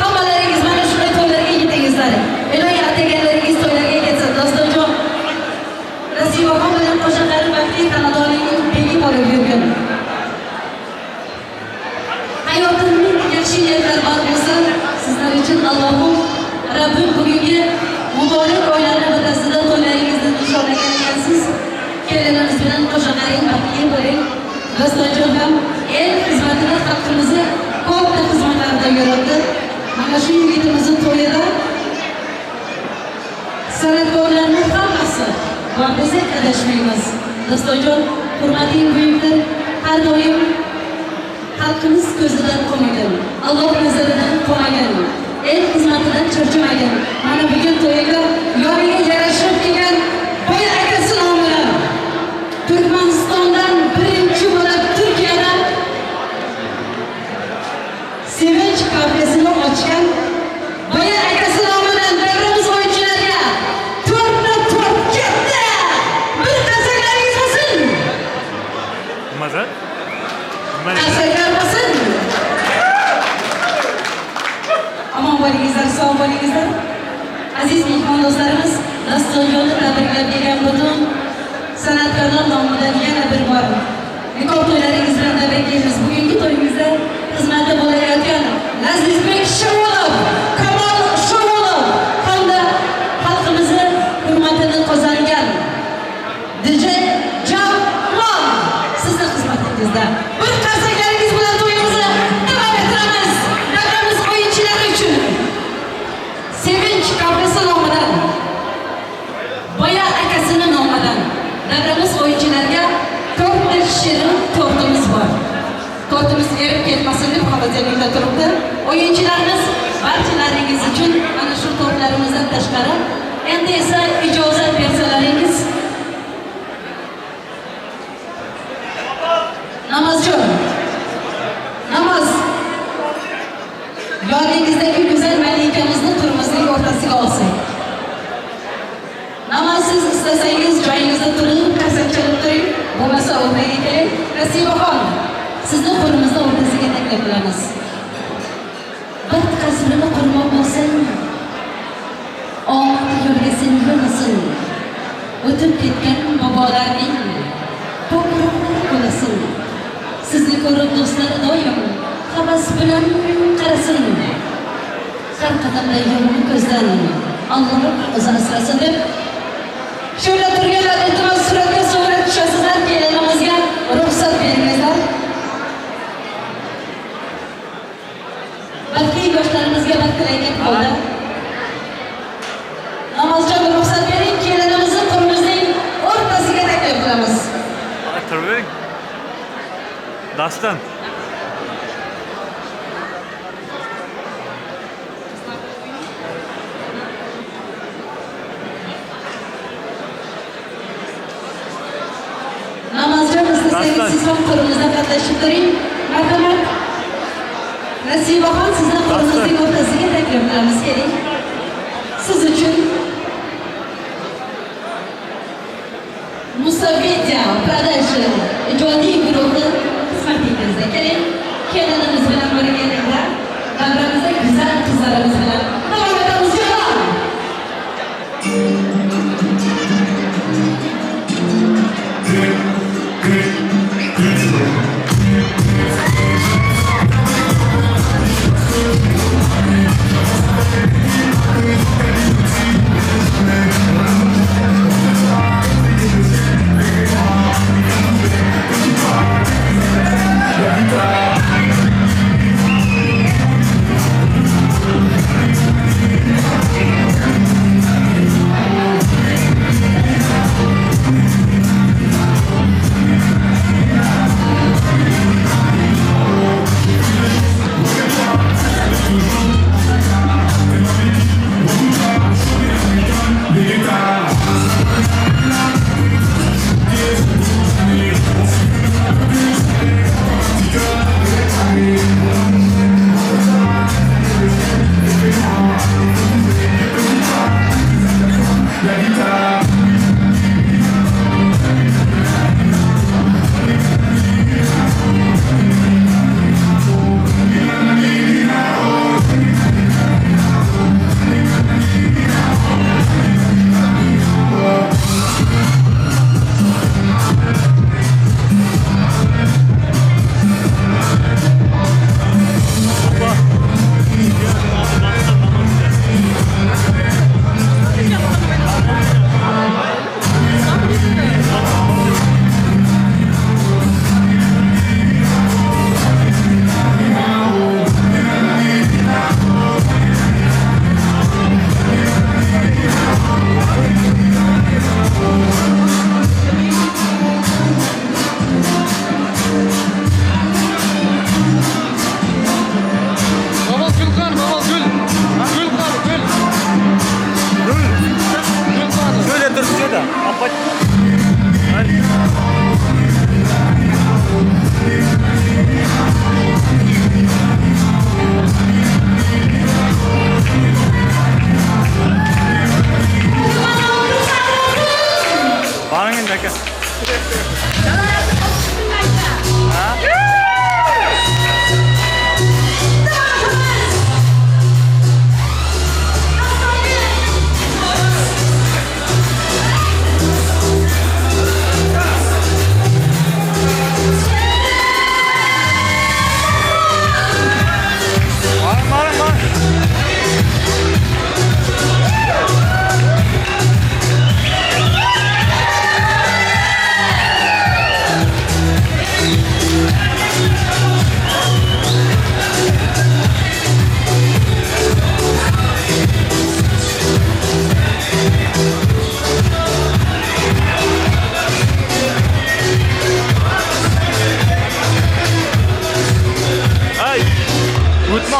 Hammalaringiz mana shunday to'ylarga yetingizlar. Ilohi ataganlaringiz to'ylarga ketsin. Dostonjon, Rasibaxon bilan qo'shiqlari vaqtli xonadonining begi borib yurgan. Hayotimning yaxshi yerlari bor bo'lsin. Sizlar uchun Allohim Rabbim bugungi muborak oylarni bitasida to'ylaringizni nishonlagan ekansiz. Kelinimiz bilan qo'shiqlaring baxtli bo'ling. Dostonjon ham el xizmatida xalqimizni katta xizmatlarida yuribdi. Mana shu yigitimizni to'yida san'atkorlarning hammasi bor desak adashmaymiz. Dostonjon, hurmatli buyuklar, har doim xalqimiz ko'zidan qolmagan, Alloh nazaridan qolmagan, el xizmatidan charchamagan. Mana bugun to'yiga yoniga yarashib kelgan boy akasi nomidan Turkmanistondan birinchi bo'lib Turkiyadan Sevinch kafesini ochgan boy akasi nomidan davramiz o'yinchilariga 4 ketdi. Bir qarsaklaringiz bo'lsin. Maza? Qarsaklar bo'lsin. Aman bo'lingizlar, sog' bo'lingizlar. Aziz mehmon do'stlarimiz, Dostonjonni tabriklab kelgan butun san'atkorlar nomidan yana bir bor nikoh to'ylariga munosabatimiz erib ketmasin deb xavotirlikda turibdi. O'yinchilarimiz barchalaringiz uchun mana shu to'plarimizdan tashqari endi esa ijozat bersalaringiz. Namozjon. Namoz. Yodingizdagi go'zal malikamizni turmizning o'rtasiga olsin. Namoz siz istasangiz joyingizda turing, qasak chalib turing. Bo'lmasa o'rtaga keling. Nasibaxon, sizni qo'limizda o'rtasiga taklif qilamiz. Baxt qasrini qurmoq bo'lsin. Omad yo'lga seni yo'lasin. O'tib ketgan bobolarning to'qroqlari bo'lasin. Sizni ko'rib do'stlar doim havas bilan qarasin. Har qadamda yomon ko'zdan Alloh o'zi asrasin deb shunda turganlar iltimos suratga surat tushasizlar, kelinimizga ruxsat beringizlar. Balki yoshlarimizga baktilaygan holda namozjon ruxsat bering, kelinimizni qo'limizning o'rtasiga taklif qilamiz. Turbek. Dastan. Namozjon istasangiz siz ham qo'limizda qatnashib turing. Marhamat. Nasibaxon sizni qo'limizning o'rtasiga taklif qilamiz, keling. Siz uchun Musavidia Production ijodiy guruhi xizmatingizda keling. Kelinimiz bilan birga kelinglar. Davramizda go'zal qizlarimiz bilan davom etamiz jo'nab.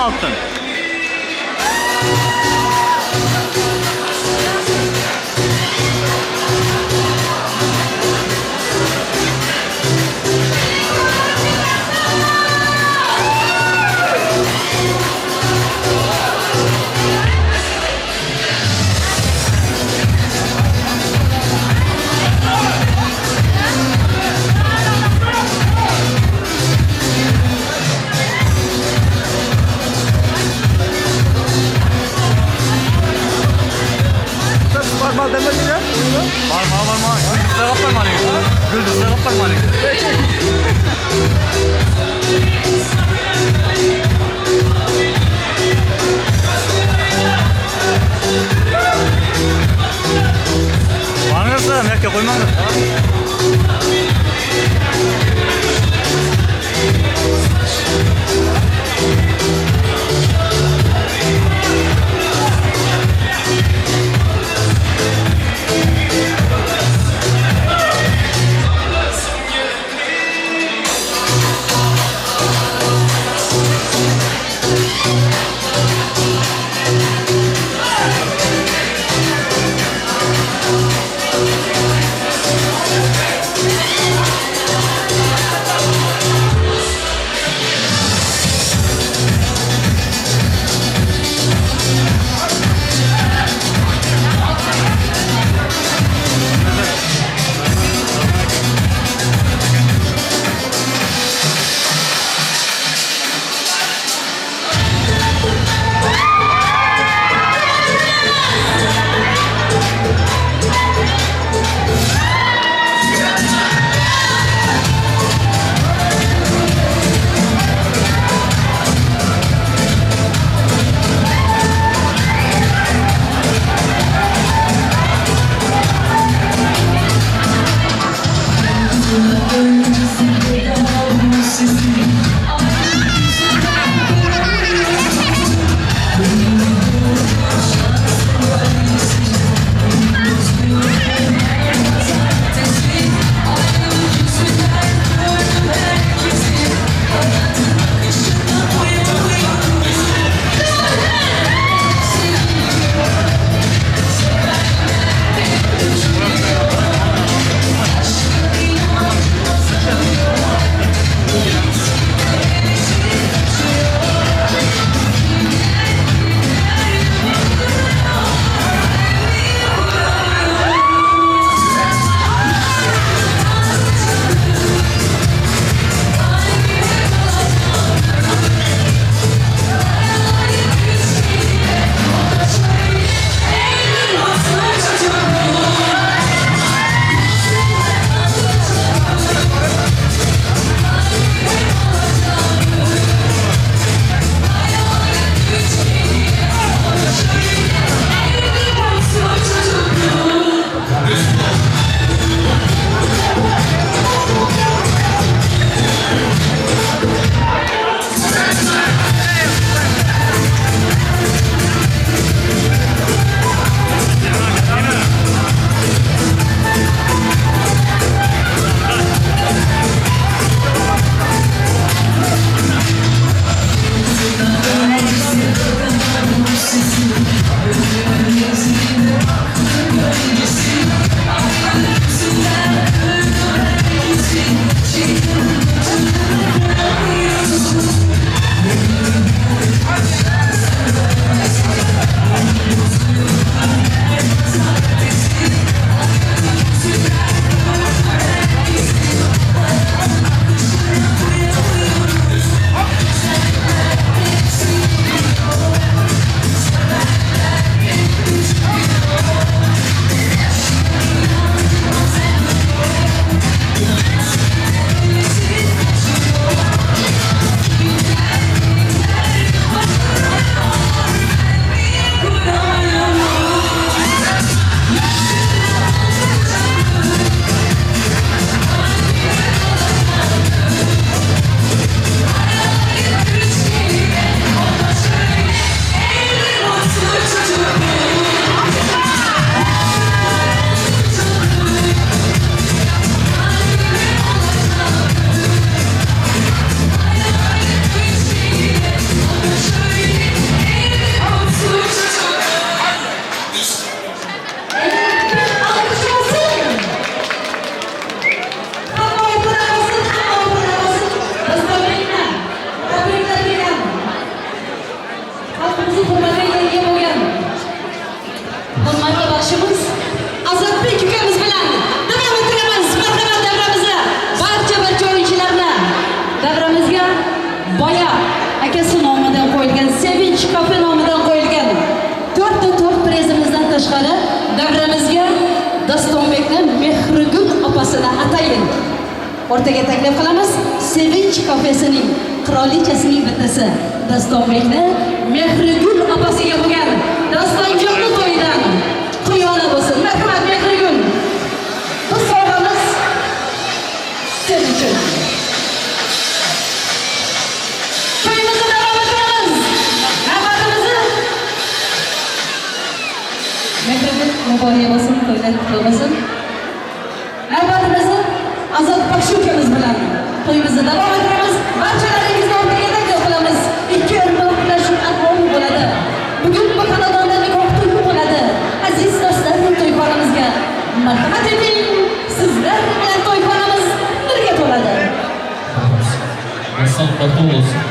altın. duosini atayin. O'rtaga taklif qilamiz. Sevinch kafesining qirolichasining bittasi Dostonbekni Mehrigul opasiga bo'lgan Dostonjonning to'yidan quyoni bo'lsin. Marhamat Mehrigul. Biz sovg'amiz sen uchun. To'yimizni davom ettiramiz. Navbatimizni Mehrigul muborak bo'lsin, to'ylar qutlug' bo'lsin. Navbatimizni Azod Bakshukamiz bilan to'yimizni davom ettiramiz. Barchalaringizni o'rtaga taklif qilamiz. 2 o'rmoq bilan shu ahvol bo'ladi. Bugun bu xonadonda nikoh to'yi bo'ladi. Aziz do'stlarning to'yxonamizga marhamat eting. Sizlar bilan to'yxonamiz birga to'ladi. Asal batı olsun.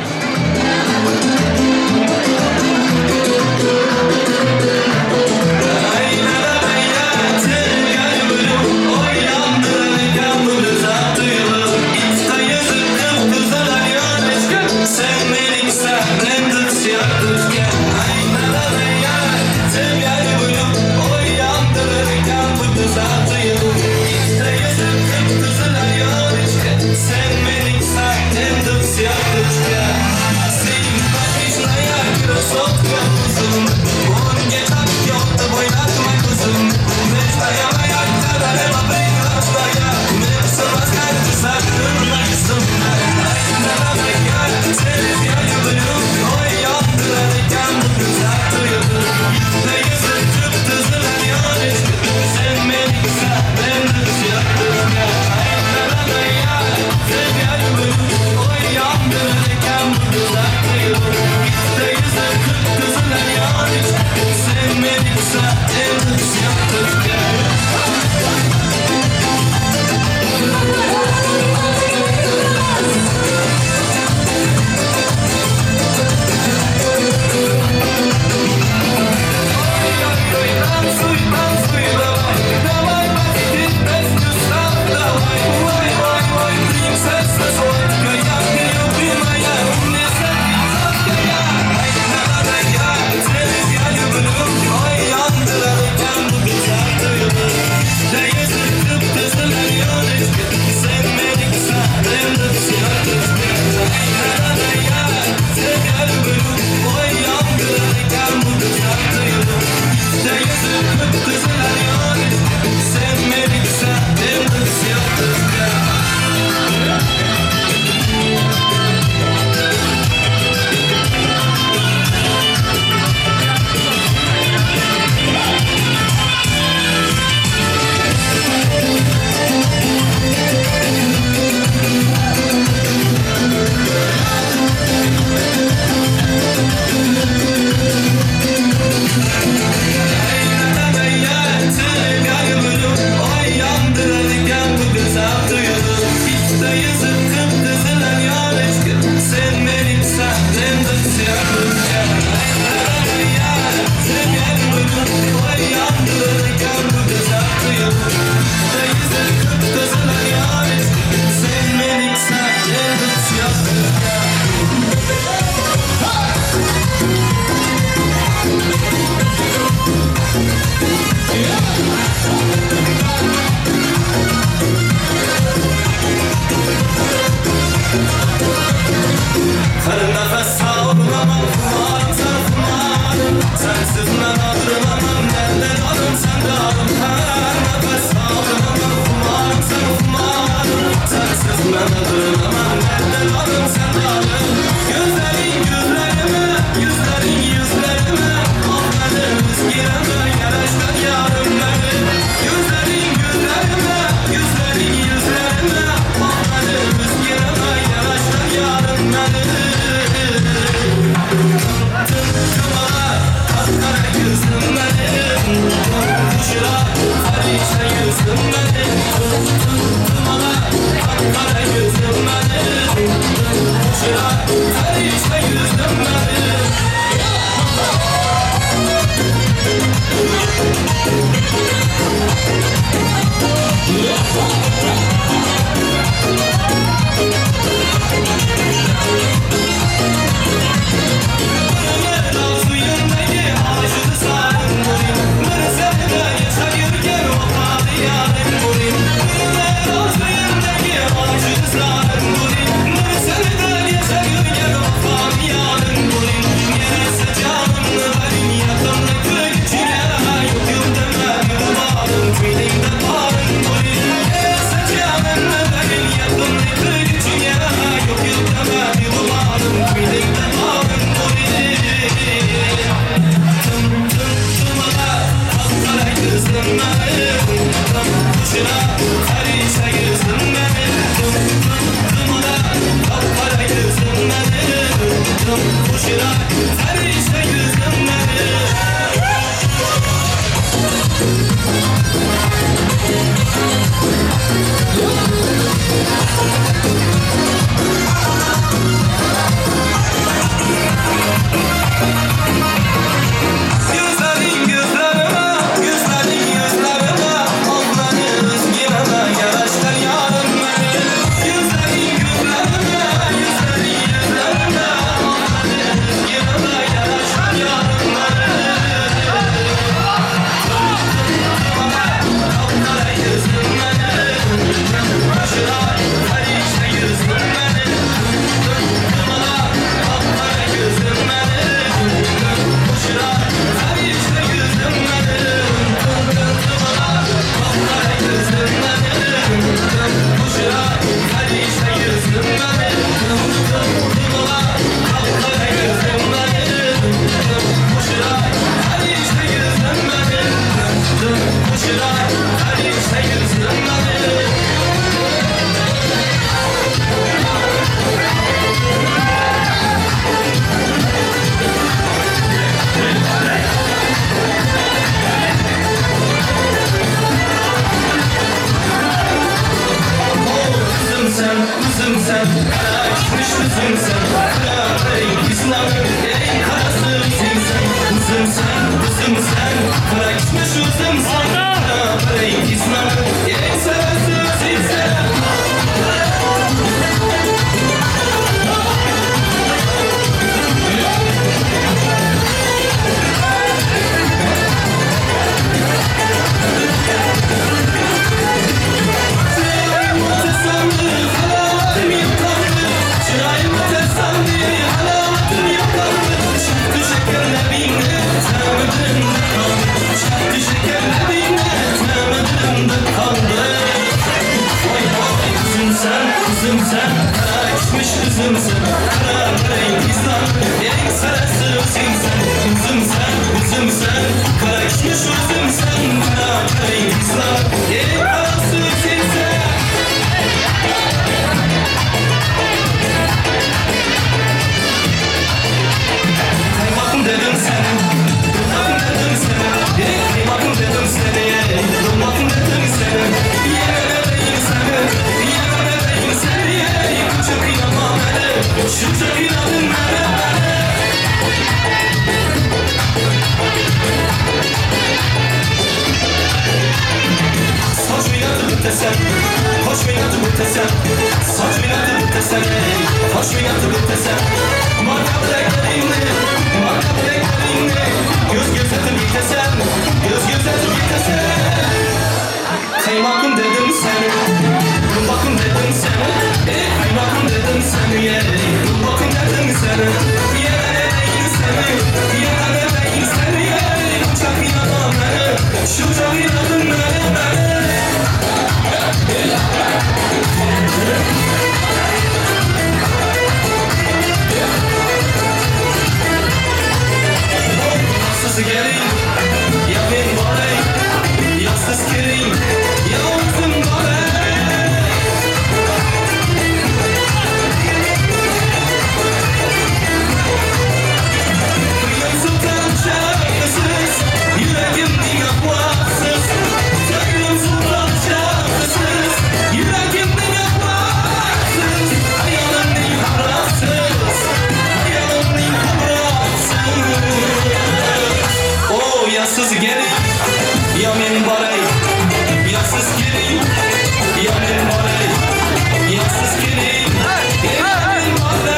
sen, kara içmiş kızım sen, kara renkizler, ey karasımsın sen, kızım sen, kara içmiş kızım sen, kara renkizler, ey sarasımsın sen. Kızım sen, kara içmiş kızım sen, kara renkizler, ey sarasımsın sen, kızım sen, kara içmiş kızım sen, kara renkizler, ey karasımsın sen. Kaymakım dedim seni, durmakım dedim seni, kaymakım dedim seni, durmakım dedim seni, yememeliyim seni, çok inanma beni, çok inanın beni. Saç oynatı bitesen, hoş oynatı bitesen, saç oynatı bitesen, hoş oynatı bitesen, marka bileklerimle, göz gözetip gitesen, kaymakım dedim seni, bakım dedim seni, bakım dedim seni, bakım dedim seni, yemeğin seni, çok inanam beni, çok inanın beni. Yaksız gelin, yapın bari, yaksız gelin, yapın bari. Sultan şarkısız, yüreğimde yapmazsız. Söylüm sultan şarkısız, yüreğimde yapmazsız. Hayalımda kabrasız, o yassız gelin, yamin baray, yassız gelin, yamin baray, yassız gelin, yamin baray.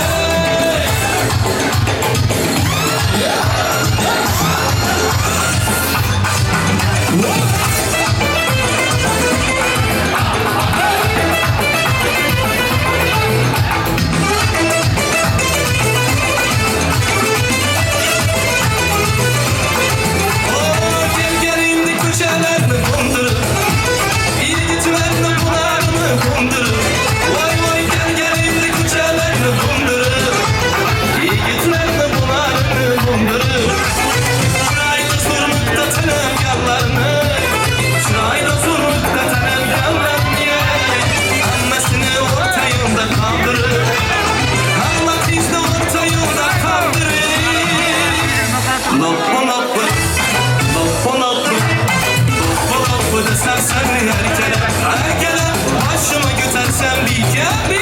Başıma götürsen bir kere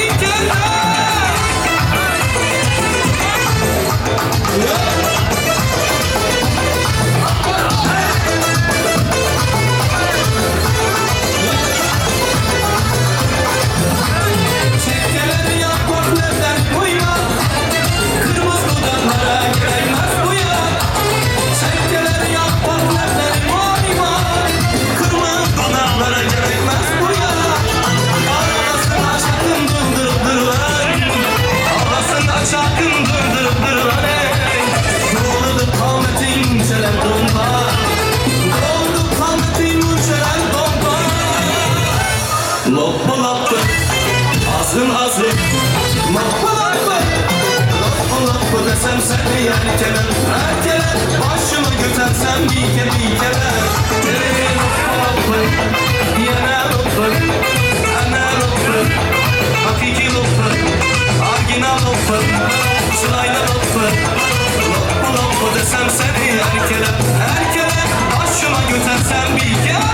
çekkeleri yapmak neden koyma, kırmızı dudaklara gelmez bu ya. Çekkeleri yapmak neden koyma, kırmızı dudaklara gelmez bu ya. Ağlasın aşkım durdurup durulan, ağlasın aşkım durdurup durulan. Doğrudu kavmetin çelen donma, doğrudu kavmetin çelen donma. Loppa loppa, azgın azgın, loppa loppa, loppa loppa desem seni yerkelen, erkelen, başıma götürsem bir kere. Loppa loppa, yine loppa, ana loppa, hakiki loppa, arginal loppa, sırayla loppa, loppa loppa desem seni yerkelen, erkelen, başıma götürsem bir kere.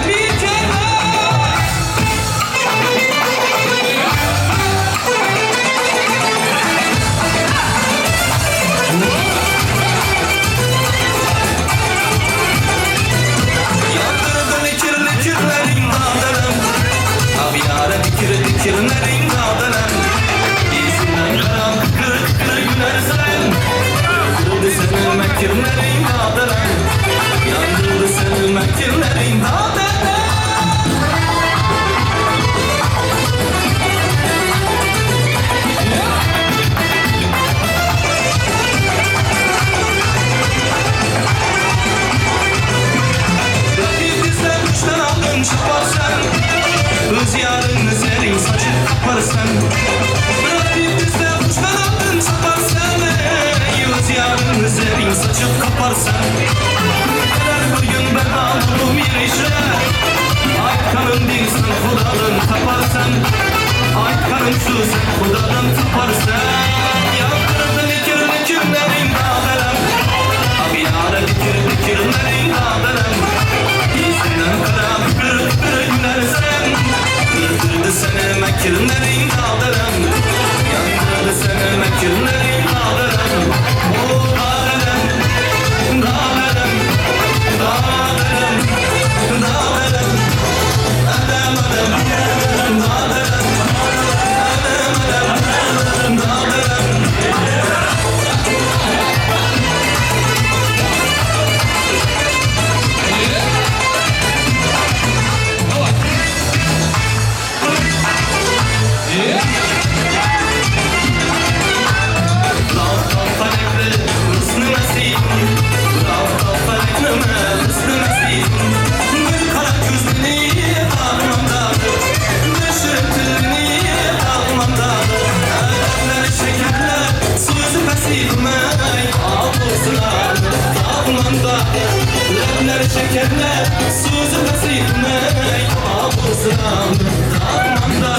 şeker şekerler Sözü kasıytmay Ağustam Dağmanda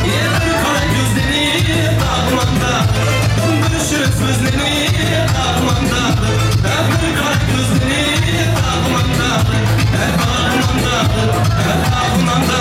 Yeter kara gözleri Dağmanda Görüşürüz sözleri Dağmanda Yeter kara gözleri Dağmanda Dağmanda Dağmanda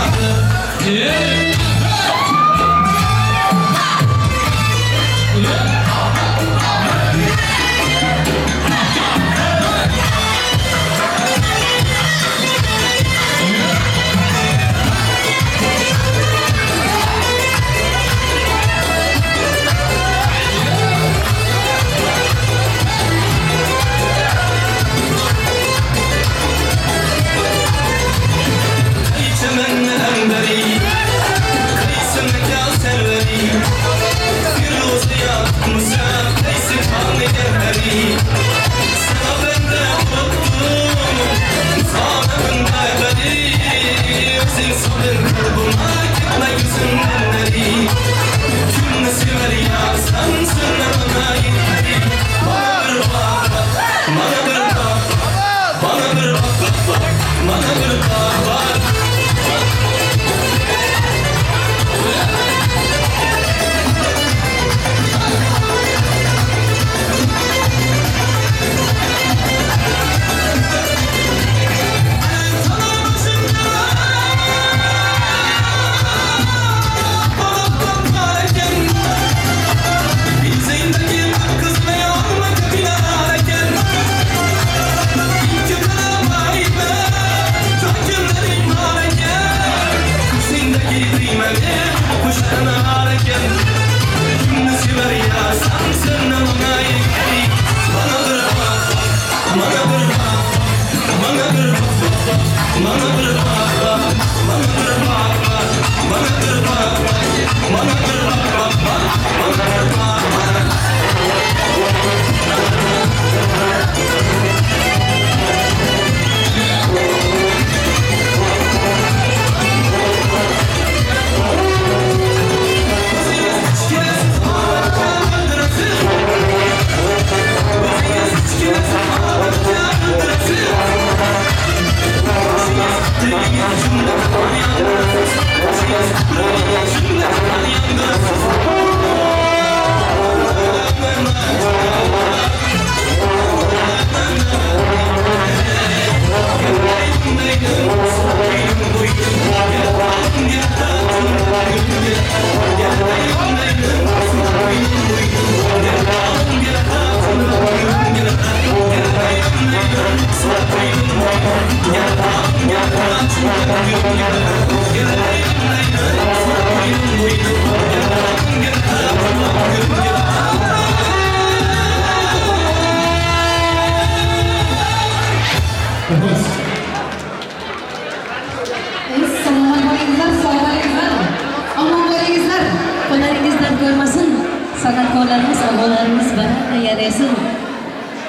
Sanatkorlarımız, ablalarımız bana yarasın.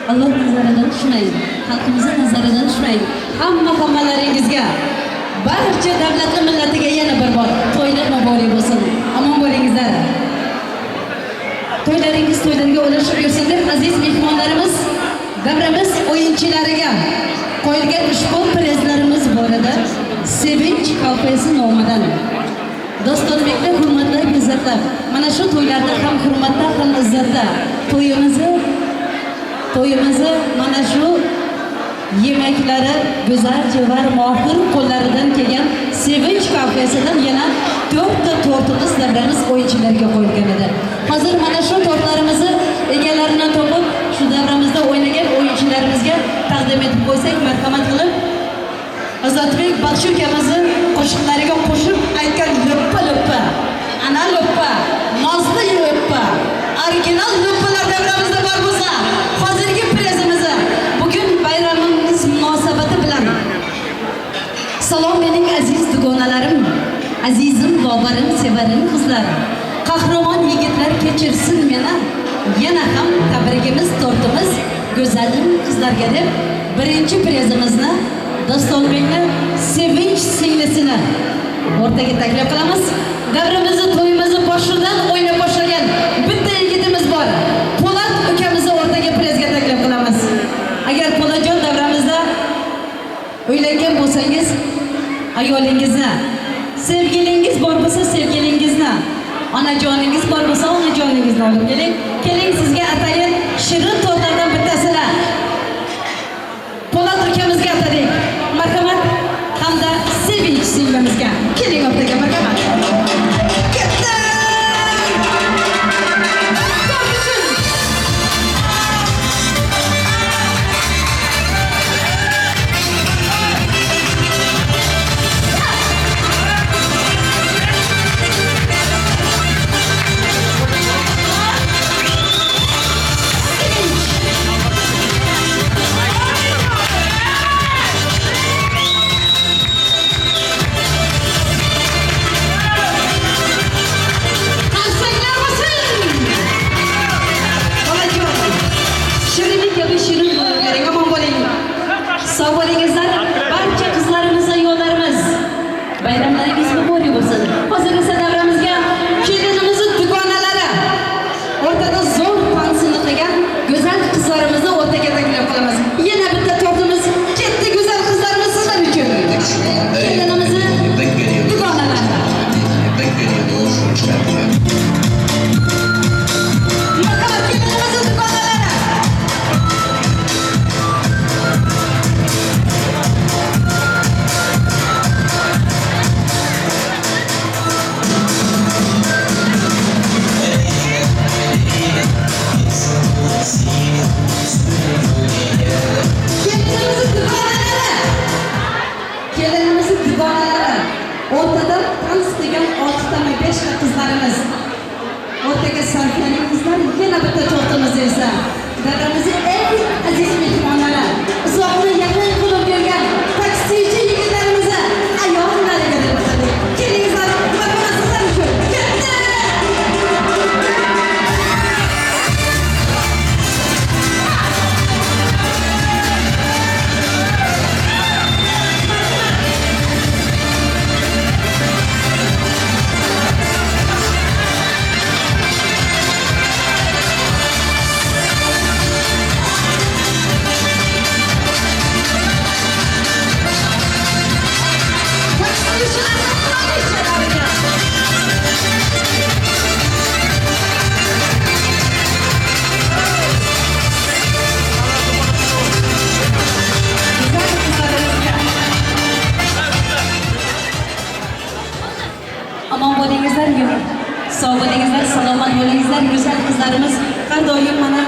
Allah nazarından düşmeyin, halkımızın nazarından düşmeyin. Hamma-hammalaringizga, barcha davlatli millatiga yana bir bor to'ylar muborak bo'lsin. Omon bo'lingizlar. To'ylaringiz to'ylarga ulashib yursin deb aziz mehmonlarimiz, davramiz o'yinchilariga qo'yilgan ushbu prezlarimiz bor edi. Sevinch kafesi nomidan. Dostonbeklar, hurmatli izzatlar, mana shu to'ylarda ham hurmatda ham izzatda to'yimizni mana shu yemeklari go'zal jevar mohir qo'llaridan kelgan Sevinch kafesidan yana 4 ta tortimiz davramiz o'yinchilariga qo'yilgan edi. Hozir mana shu tortlarimizni egalarini topib, shu davramizda o'ynagan o'yinchilarimizga taqdim etib qo'ysak, marhamat qilib Azatbek Baxshi ukamizni qo'shiqlariga qo'shib aytgan luppa, ana luppa, nozli luppa, original luppalar davramizda bor bo'lsa, hozirgi prezimizni bugun bayramimiz munosabati bilan salom mening aziz dugonalarim, azizim, bobarim, sevarim qizlar, qahramon yigitlar kechirsin meni, yana ham tabrigimiz tortimiz go'zalim qizlarga deb birinchi prezimizni Dostonbekni Sevinch singlisini o'rtaga taklif qilamiz. Davrimizni to'yimizni boshidan o'ynab boshlagan bitta yigitimiz bor. Po'lat ukamizni o'rtaga prezga taklif qilamiz. Agar Po'latjon davramizda ayolingizni, sevgilingiz bor bo'lsa sevgilingizni, onajoningiz bor bo'lsa onajoningizni olib keling. Keling sizga atayin shirin tortlardan bittasini Po'lat ukamizga atadik. Marhamat hamda Sevinch singlimizga. Keling o'rtaga marhamat. Ketdi! Sağ bo'lingizlar, barcha qizlarimiz, ayollarimiz. Bayramlaringiz muborak bo'lsin. Hozir esa davramizga kelinimiz dugonalari, o'rtada zo'r tansini qilgan go'zal qizlarimizni o'rtaga taklif qilamiz. Yana bitta tortimiz ketdi go'zal qizlarimiz sizlar uchun. Kelinimiz dugonalari. O'rtada dans qilgan 6-5 qizlarimiz. O'rtaga sarflagan qizlar yana bitta tortimiz esa dadamizning eng aziz mehmonlari, uzoqni yaqin qilib bergan taksichi yigitlarimizni ayollariga deb atadik. Kelingizlar, marhamat sizlar uchun. Aman bo'lingizlar, sog' bo'lingizlar, salomat bo'lingizlar, go'zal qizlarimiz. Har doim mana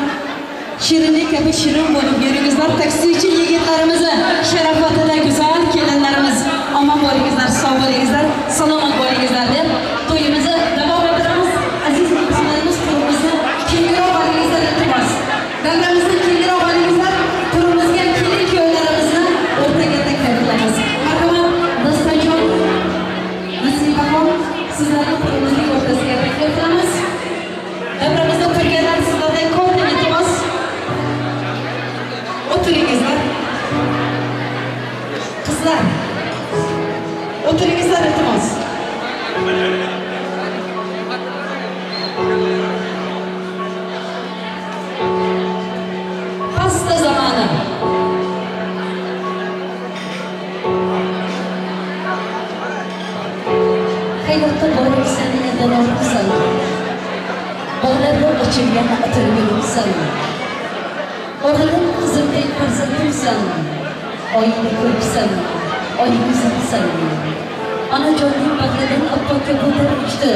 shirinlik kabi shirin bo'lib yuringizlar. Taksichi yigitlarimizni sharofatida go'zal kelinlarimiz. Aman bo'lingizlar, sog' bo'lingizlar, salomat bo'lingizlar deb to'yimizni davom ettiramiz. Aziz qizlarimiz, to'yimizni kengroq olingizlar iltimos. Davramizni kengroq olingizlar. To'yimizga kelin kuyovlarimizni o'rtaga taklif qilamiz. Marhamat, Dostonjon, Nasibaxon, sizlarni to'yimizning o'rtasiga taklif qilamiz. Davramizda o'tirganlar sizlardan ko'p iltimos. O'tiringizlar. Qizlar, o'tiringizlar iltimos. Pasta zamoni. Hayotda boriksan, yadalorsan. Bog'larda ochilgan atirgulsan. O'g'lim qizimdek farzandimsan. Oyingni ko'ribsan, oyingizsan. Onajonning bag'ridan oppoqqa ko'tarib tushdi.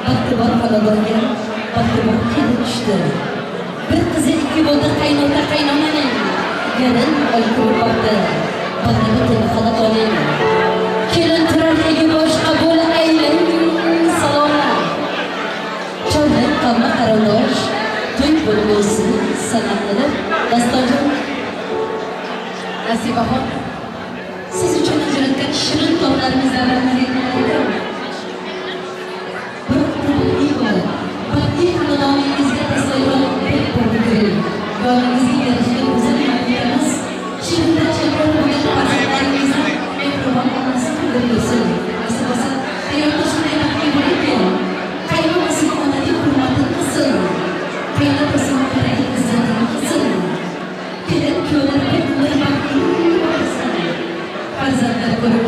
Baxti bor xonadonga, baxti bor kelin tushdi. Bir qizi ikki bo'ldi qaynota qaynonaning. Kelin oy ko'rib boqdi, bag'riga telefon oling. Kelin turar egi boshqa bo'l aylang salomlar. Choynak qavma qarindosh, to'y bo'lib o'lsin san'atlar. Dostonjon, Nasibaxon, siz uchun ajratgan shirin tortlarimizdan birini Bakti xonadoningizga tasavvur qilib ko'ring. Yoningizga yarashgan go'zal maqsadimiz shirinda chekar bo'lgan farzandlaringizni mehribon onasi qildirsin. Asosan hayotda shunday baxtli bo'lgan qaynonasining onalik hurmatini qilsin. Qaynotasining qaragi izzatini qilsin. Kelin kuyovlarga hurmat qilsin. Farzandlar ko'rib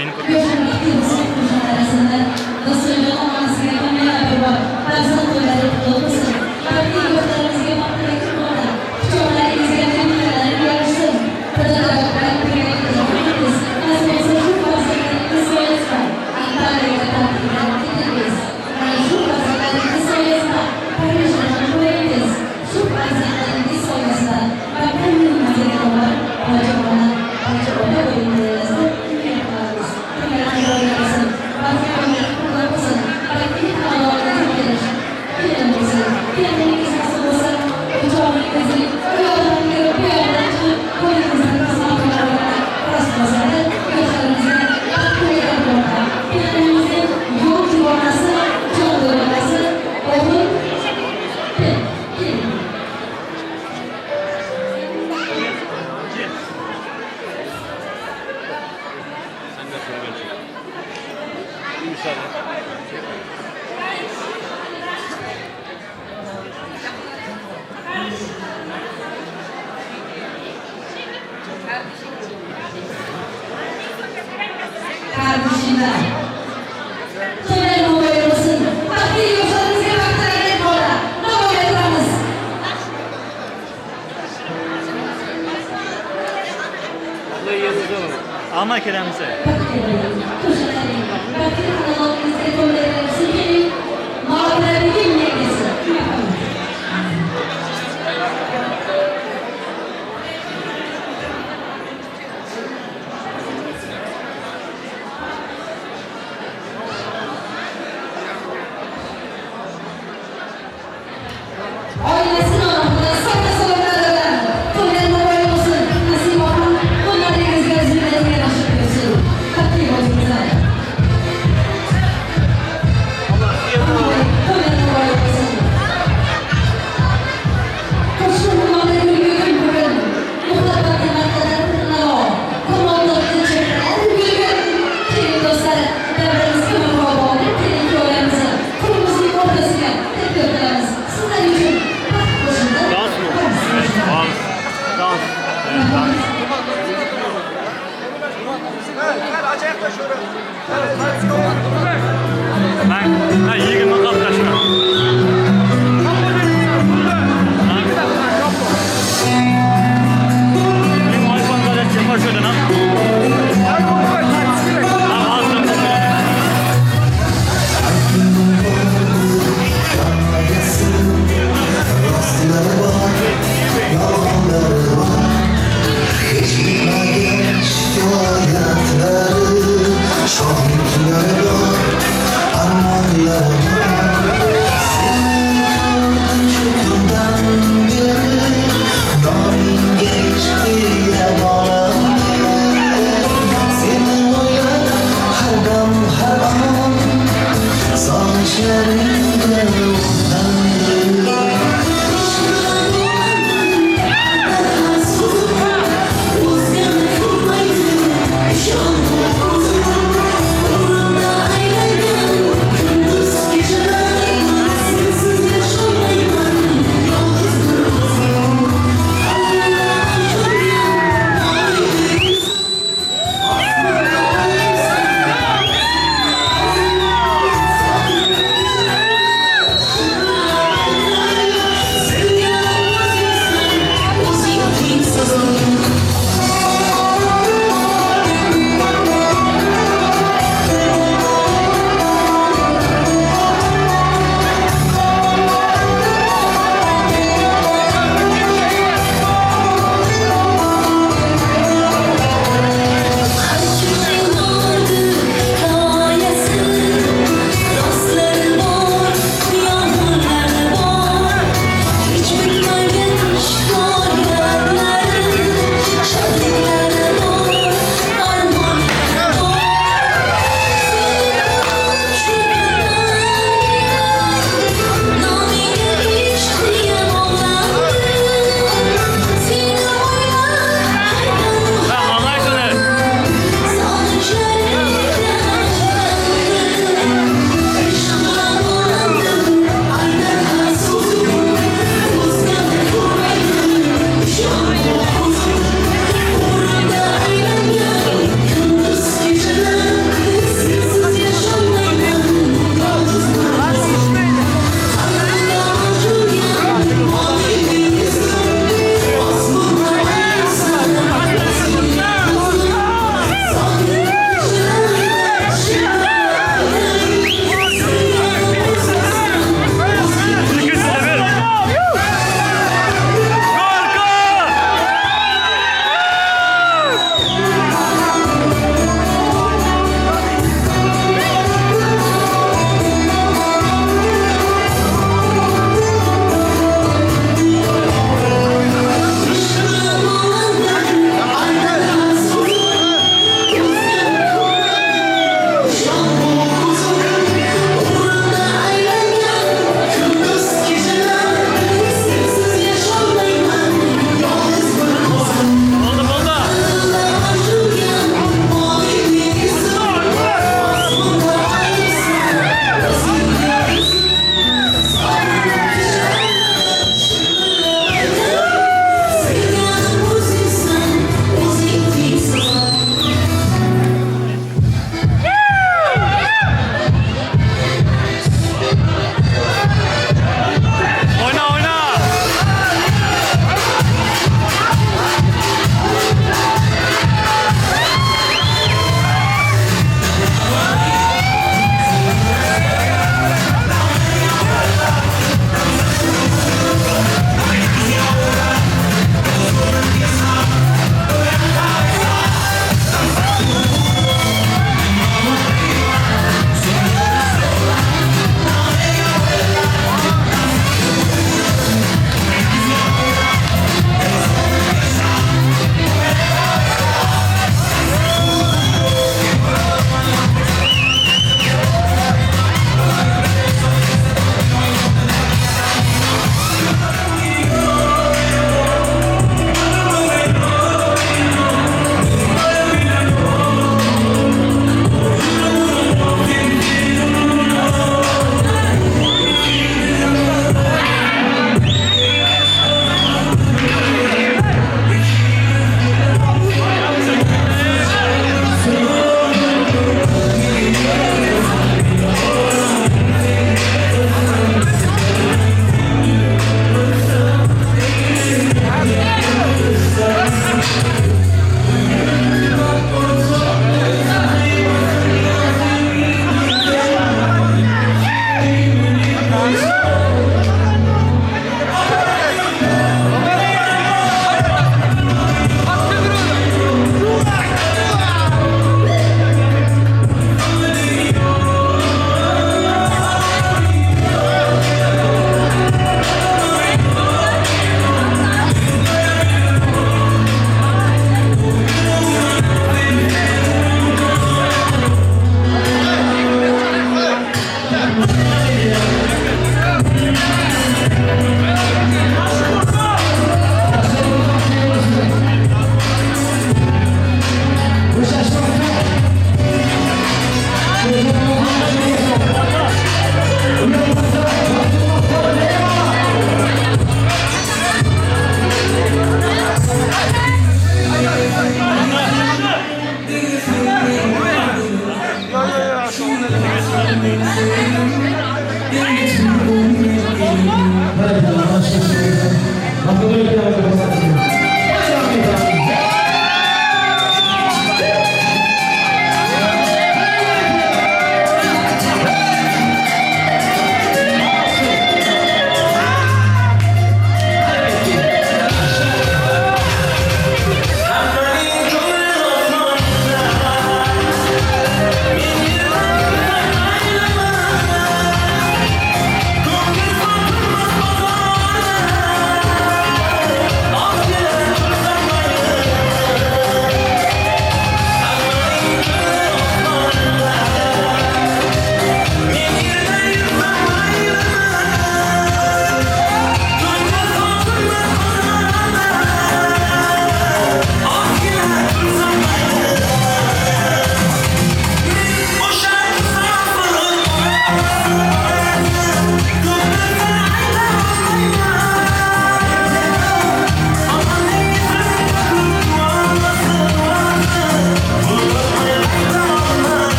Benim Kardeşimler, Tören boyunuzun, takdir yollarınızı baktırarak orada, ne boyunlarınız? Ama kelamse. Bakın kanalımızda konularınızı gelin, mağdurları dinleyiniz. Oynasın anamda, sakla sorunlarına. Tören boyunuzun, nasip olun, bunları gözlerine yanaştırıyorsun. Takdir olunca. Dans mı? Evet, dans. Dans. Evet, dans. Ben 20 kaptaşım. Benim iPhone kadar çıkar şuradan ha. Oh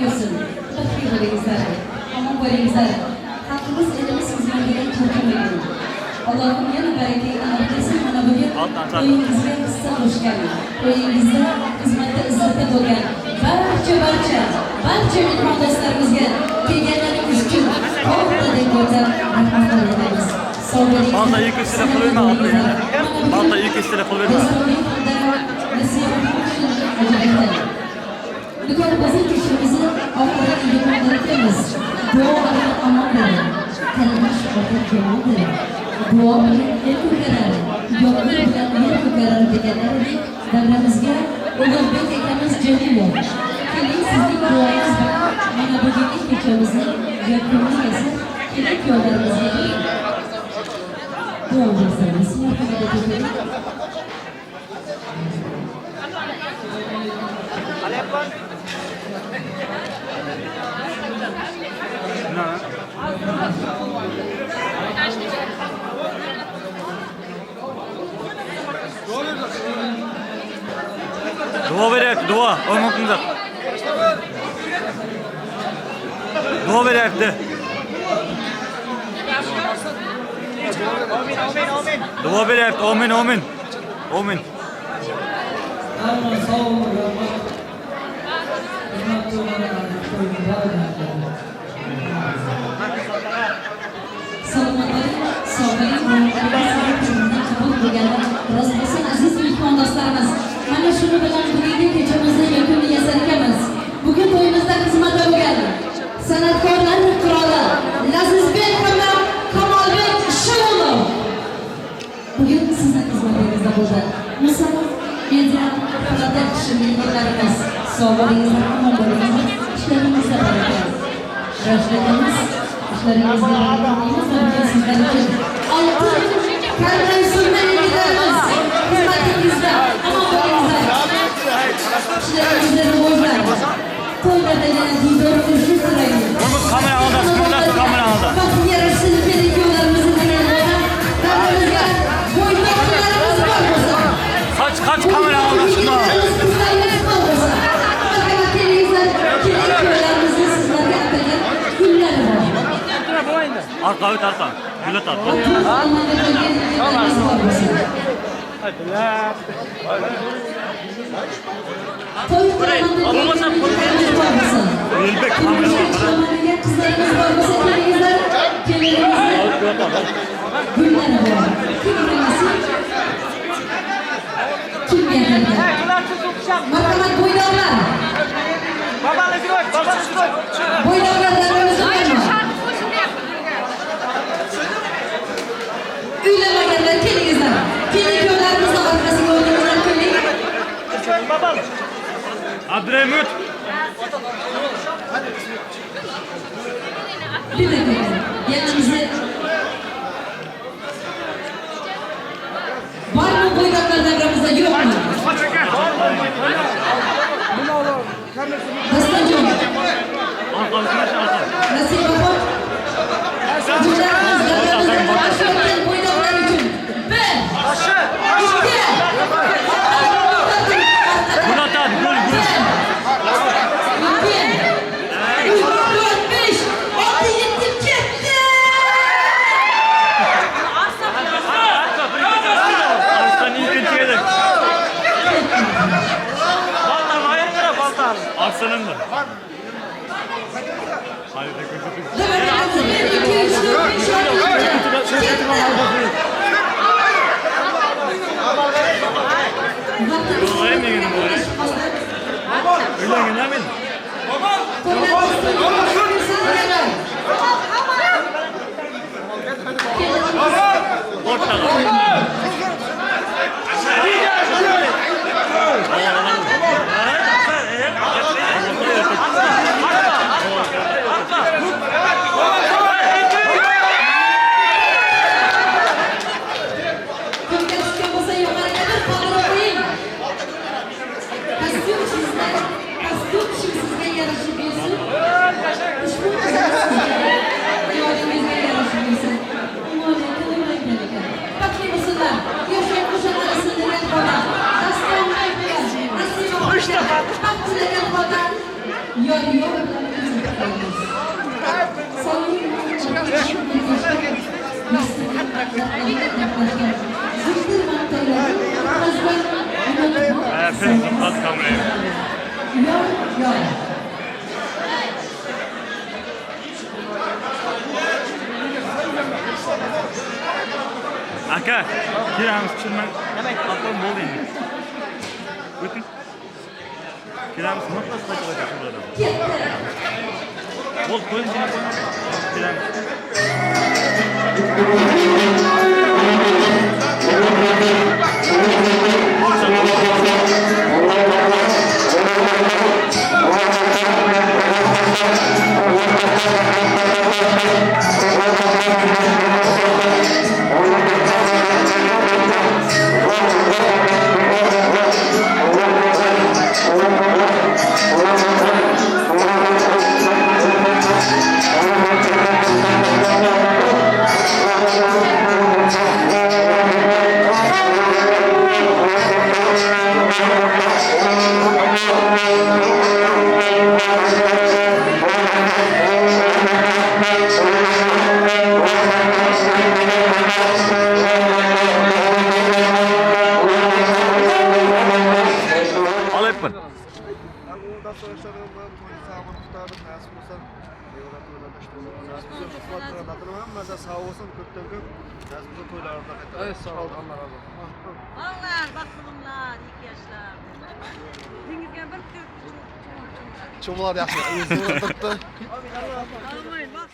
olsun. Bakıyor böyleyizler. Aman böyleyizler. Hakkımız elimiz hizmetleri kurtulmayalım. Allah'ım yana berekeyi anlatırsın bana bugün. Oyunumuzda kısa hoş geldin. Oyunumuzda hizmette izzete dolgan. Barcha mehmon do'stlarimizga kelganlaring uchun to'g'ri deb o'tab rahmatlar aytamiz. Balta ilk üstüne pul verme abi ya. Balta ilk üstüne pul verme. Bugun bizning kishimizni oxirat yuqoritamiz. Duo bilan amal qiling. Kalimash oxir keladi. Duo bilan el ko'karadi. Yo'l bilan yer ko'karadi deganlaridek davramizga Ulug'bek akamiz Jamilov. Keling sizning duoingiz bilan mana bugungi kechamizni yakuniga yasab kerak yo'llarimizga duo jasamiz. Marhamat eting. Dua veryapti, dua. O'rmoqingizlar. Dua veryapti. Dua veryapti. Amin, amin. Amin. Aziz mehmon do'stlarimiz, mana shuni bilan bugungi kechamizni yakuniga yasarkanmiz. Bugun to'yimizda xizmatda bo'lgan san'atkorlar qiroli Lazizbek hamda Kamolbek Shilonov bugun sizning xizmatingizda bo'ldi. Musa media faqat ishlarimiz, sog'lig'ingiz, omonligingiz, ishlaringizda baraka. Rashidimiz, ishlaringizda baraka. Sizlar uchun oltin karvon sunmayligimiz xizmatingizda omon bo'lingizlar. Ishlaringizda rivojlansin. To'ylarda yana diydor qilishni so'raymiz. Kamera oldi, kamera oldi. Vaqt yarashsin kerak yo'llarimizni tanlaymiz. Davrimizga bo'ydoqlarimiz bor bo'lsin. Kaç kamera oldu şuna. Arka öt arka. Bilet at. Elbek kamera Marhamat bo'ydorlar. Bo'ydorlar davrimizda uylanmaganlar kelingizlar. Keling yo'llarimizni orqasiga o'ynangizlar keling. Abdurahmut. Bir dakika. Yanımızda var mı bo'ydorlar davrimizda yo'qmi? Dastanjon. Nasib babo. Sizlarimiz davrimizda qarshi o'tgan bo'ydorlar uchun 1 2 Murat abi gol. 3 4 5 6 7 ketdi. Arslan ilkinci yedik. Arslan'ın mı? Hayır, Az kamerayı. Aka, kiramiz pishirmang. Aqlim bo'ldi endi. O'ting. Kiramiz mutlaq qayta pishiradi. Bo'l, qo'ying seni qo'ying. Kiramiz. Hammasi sağ olsun, köpten köp. Nazımızın toylarında qaytar. Ay, sağ ol. Allah razı olsun. Ağlar, baxtımlar, 2 yaşlar. Dengizgen bir Çomlar yaxshi. O'zini turibdi. Almayın, bak.